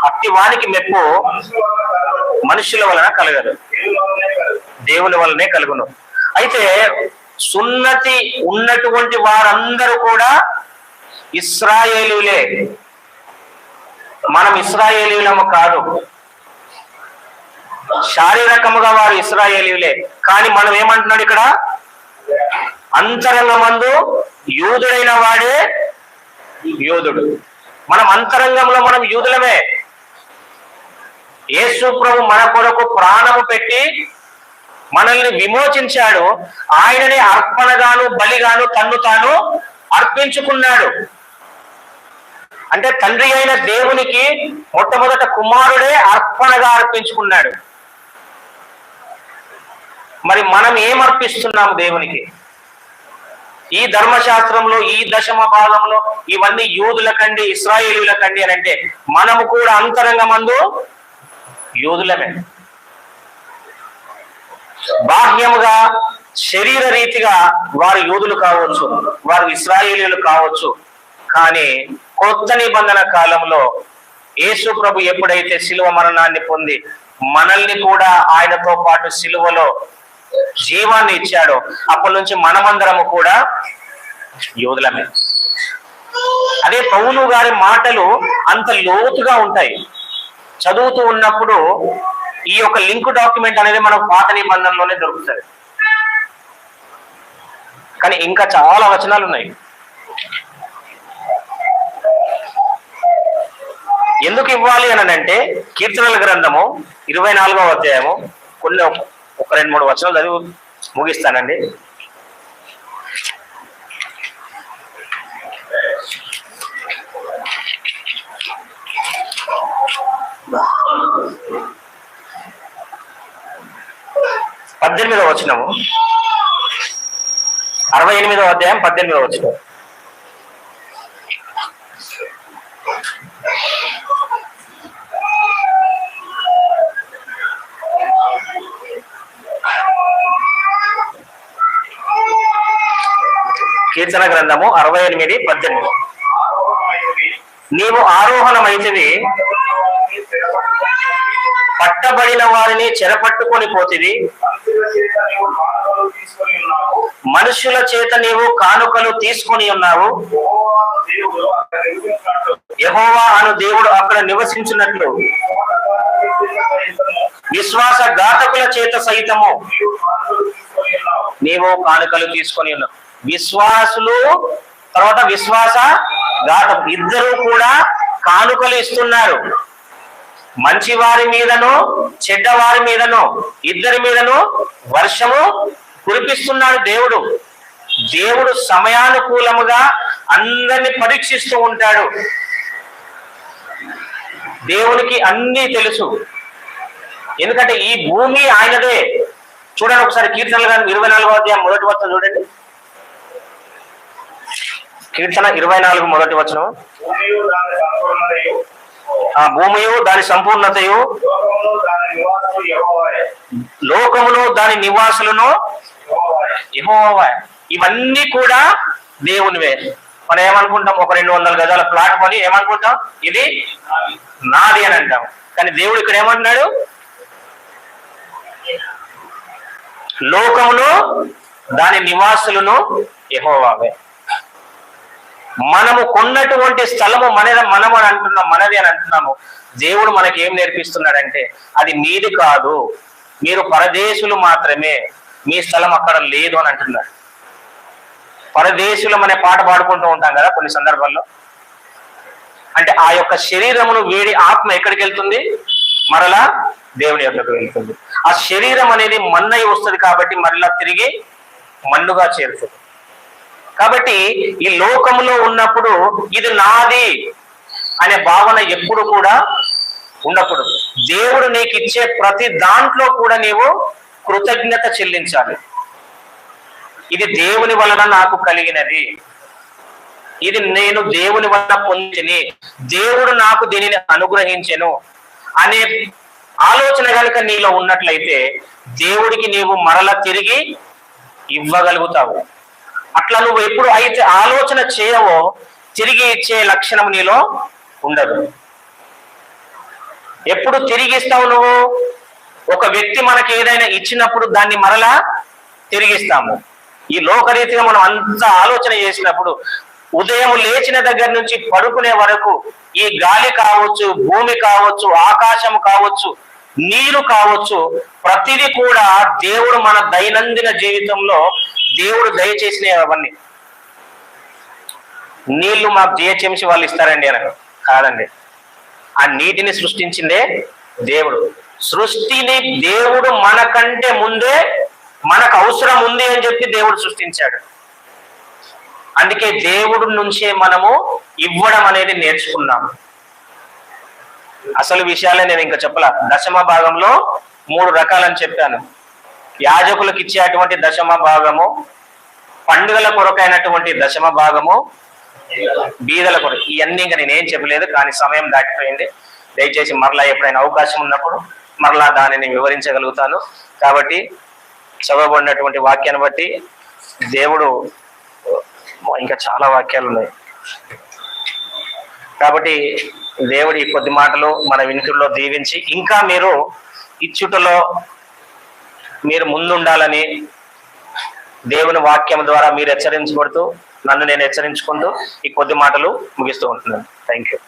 అట్టి వానికి మెప్పు మనుషుల వలన కలగదు, దేవుని వలనే కలుగును. అయితే సున్నతి ఉన్నటువంటి వారందరూ కూడా ఇశ్రాయేలీయులే. మనం ఇశ్రాయేలీయులము కాదు, శారీరకముగా వారు ఇశ్రాయేలీయులే. కానీ మనం ఏమంటున్నాడు ఇక్కడ, అంతరంగమందు యూదుడైన వాడే యోధుడు. మనం అంతరంగంలో మనం యూదులమే. యేసు ప్రభు మన కొరకు ప్రాణము పెట్టి మనల్ని విమోచించాడు. ఆయననే అర్పణగాను బలిగాను తన్ను తాను అర్పించుకున్నాడు. అంటే తండ్రి అయిన దేవునికి మొట్టమొదట కుమారుడే అర్పణగా అర్పించుకున్నాడు. మరి మనం ఏం అర్పిస్తున్నాము దేవునికి? ఈ ధర్మశాస్త్రంలో ఈ దశమ భాగంలో ఇవన్నీ యూదులకండి ఇశ్రాయేలీయులకండి అని అంటే మనము కూడా అంతరంగమందు యూదులమే. బాహ్యముగా శరీర రీతిగా వారు యూదులు కావచ్చు, వారు ఇశ్రాయేలీయులు కావచ్చు. కానీ కొత్త నిబంధన కాలంలో యేసు ప్రభు ఎప్పుడైతే శిలువ మరణాన్ని పొంది మనల్ని కూడా ఆయనతో పాటు శిలువలో జీవాన్ని ఇచ్చాడో అప్పటి నుంచి మనమందరము కూడా యోధులమే. అదే పౌలు గారి మాటలు అంత లోతుగా ఉంటాయి. చదువుతూ ఉన్నప్పుడు ఈ యొక్క లింక్ డాక్యుమెంట్ అనేది మనకు పాత నిబంధనలోనే దొరుకుతుంది. కానీ ఇంకా చాలా వచనాలు ఉన్నాయి. ఎందుకు ఇవ్వాలి అని అంటే కీర్తనల గ్రంథము 24వ అధ్యాయము కొన్ని ఒక 2-3 వచనాలు చదివి ముగిస్తానండి. పద్దెనిమిదవ వచనము, 68వ అధ్యాయం 18వ వచనం. కీర్తన గ్రంథము 68:18. నీవు ఆరోహణమైతివి, పట్టబడిన వారిని చెరపట్టుకొని పోతివి, మనుషుల చేత నీవు కానుకలు తీసుకొని ఉన్నావు, యెహోవా అను దేవుడు అక్కడ నివసించున్నట్లు విశ్వాస ఘాతకుల చేత సైతము నీవు కానుకలు తీసుకొని ఉన్నావు. విశ్వాసులు తర్వాత విశ్వాస ఘాతం ఇద్దరు కూడా కానుకలు ఇస్తున్నారు. మంచి వారి మీదను చెడ్డ వారి మీదను ఇద్దరి మీదను వర్షము కురిపిస్తున్నాడు దేవుడు. దేవుడు సమయానుకూలముగా అందరిని పరీక్షిస్తూ ఉంటాడు. దేవునికి అన్నీ తెలుసు. ఎందుకంటే ఈ భూమి ఆయనదే. చూడండి ఒకసారి కీర్తనలు గ్రంథం 24వ అధ్యాయం 1వ వచనం చూడండి. కీర్తన 24 1వ వచనం. భూమియు దాని సంపూర్ణతయు లోకమును దాని నివాసులను యెహోవా. ఇవన్నీ కూడా దేవునివే. మనం ఏమనుకుంటాం, ఒక 200 గజాల ప్లాట్ కొని ఏమనుకుంటాం, ఇది నాది అని అంటాం. కానీ దేవుడు ఇక్కడ ఏమంటున్నాడు, లోకమును దాని నివాసులను యెహోవావే. మనము కొన్నటువంటి స్థలము మనము అని అంటున్నాం, మనది అని అంటున్నాము. దేవుడు మనకి ఏం నేర్పిస్తున్నాడంటే అది మీది కాదు, మీరు పరదేశులు మాత్రమే, మీ స్థలం అక్కడ లేదు అని అంటున్నాడు. పరదేశులం అనే పాట పాడుకుంటూ ఉంటాం కదా కొన్ని సందర్భాల్లో. అంటే ఆ యొక్క శరీరమును వేడి ఆత్మ ఎక్కడికి వెళ్తుంది, మరలా దేవుని యొక్కకు వెళ్తుంది. ఆ శరీరం అనేది మన్నై వస్తుంది కాబట్టి మరలా తిరిగి మన్నుగా చేరుతుంది. కాబట్టి ఈ లోకములో ఉన్నప్పుడు ఇది నాది అనే భావన ఎప్పుడు కూడా ఉండకూడదు. దేవుడు నీకు ఇచ్చే ప్రతి దాంట్లో కూడా నీవు కృతజ్ఞత చెల్లించాలి. ఇది దేవుని వలన నాకు కలిగినది, ఇది నేను దేవుని వలన పొందిని, దేవుడు నాకు దీనిని అనుగ్రహించెను అనే ఆలోచన కనుక నీలో ఉన్నట్లయితే దేవుడికి నీవు మరల తిరిగి ఇవ్వగలుగుతావు. అట్లా నువ్వు ఎప్పుడు అయితే ఆలోచన చేయవో తిరిగి ఇచ్చే లక్షణం నీలో ఉండదు. ఎప్పుడు తిరిగి ఇస్తావు నువ్వు? ఒక వ్యక్తి మనకి ఏదైనా ఇచ్చినప్పుడు దాన్ని మరలా తిరిగిస్తాము. ఈ లోకరీతిగా మనం అంత ఆలోచన చేసినప్పుడు ఉదయం లేచిన దగ్గర నుంచి పడుకునే వరకు ఈ గాలి కావచ్చు, భూమి కావచ్చు, ఆకాశం కావచ్చు, నీరు కావచ్చు, ప్రతిదీ కూడా దేవుడు మన దైనందిన జీవితంలో దేవుడు దయచేసినవి అవన్నీ. నీళ్లు మాకు జిహెచ్ఎంసీ వాళ్ళు ఇస్తారండి అని కాదండి, ఆ నీటిని సృష్టించిందే దేవుడు. సృష్టిని దేవుడు మనకంటే ముందే మనకు అవసరం ఉంది అని చెప్పి దేవుడు సృష్టించాడు. అందుకే దేవుడి నుంచే మనము ఇవ్వడం అనేది నేర్చుకున్నాము. అసలు విషయాలే నేను ఇంకా చెప్పలా. దశమ భాగంలో 3 రకాలని చెప్పాను. యాజకులకు ఇచ్చేటువంటి దశమ భాగము, పండుగల కొరకైనటువంటి దశమ భాగము, బీదల కొరకు. ఇవన్నీ ఇంకా నేనేం చెప్పలేదు, కానీ సమయం దాటిపోయింది. దయచేసి మరలా ఎప్పుడైనా అవకాశం ఉన్నప్పుడు మరలా దానిని వివరించగలుగుతాను. కాబట్టి చదవబడినటువంటి వాక్యాన్ని బట్టి దేవుడు, ఇంకా చాలా వాక్యాలు ఉన్నాయి కాబట్టి దేవుడి కొద్ది మాటలు మన వినికిడిలో దీవించి, ఇంకా మీరు ఇచ్చుటలో మీరు ముందుండాలని దేవుని వాక్యం ద్వారా మీరు హెచ్చరించబడుతూ, నన్ను నేను హెచ్చరించుకుంటూ ఈ కొద్ది మాటలు ముగిస్తూ ఉంటున్నాను. Thank you.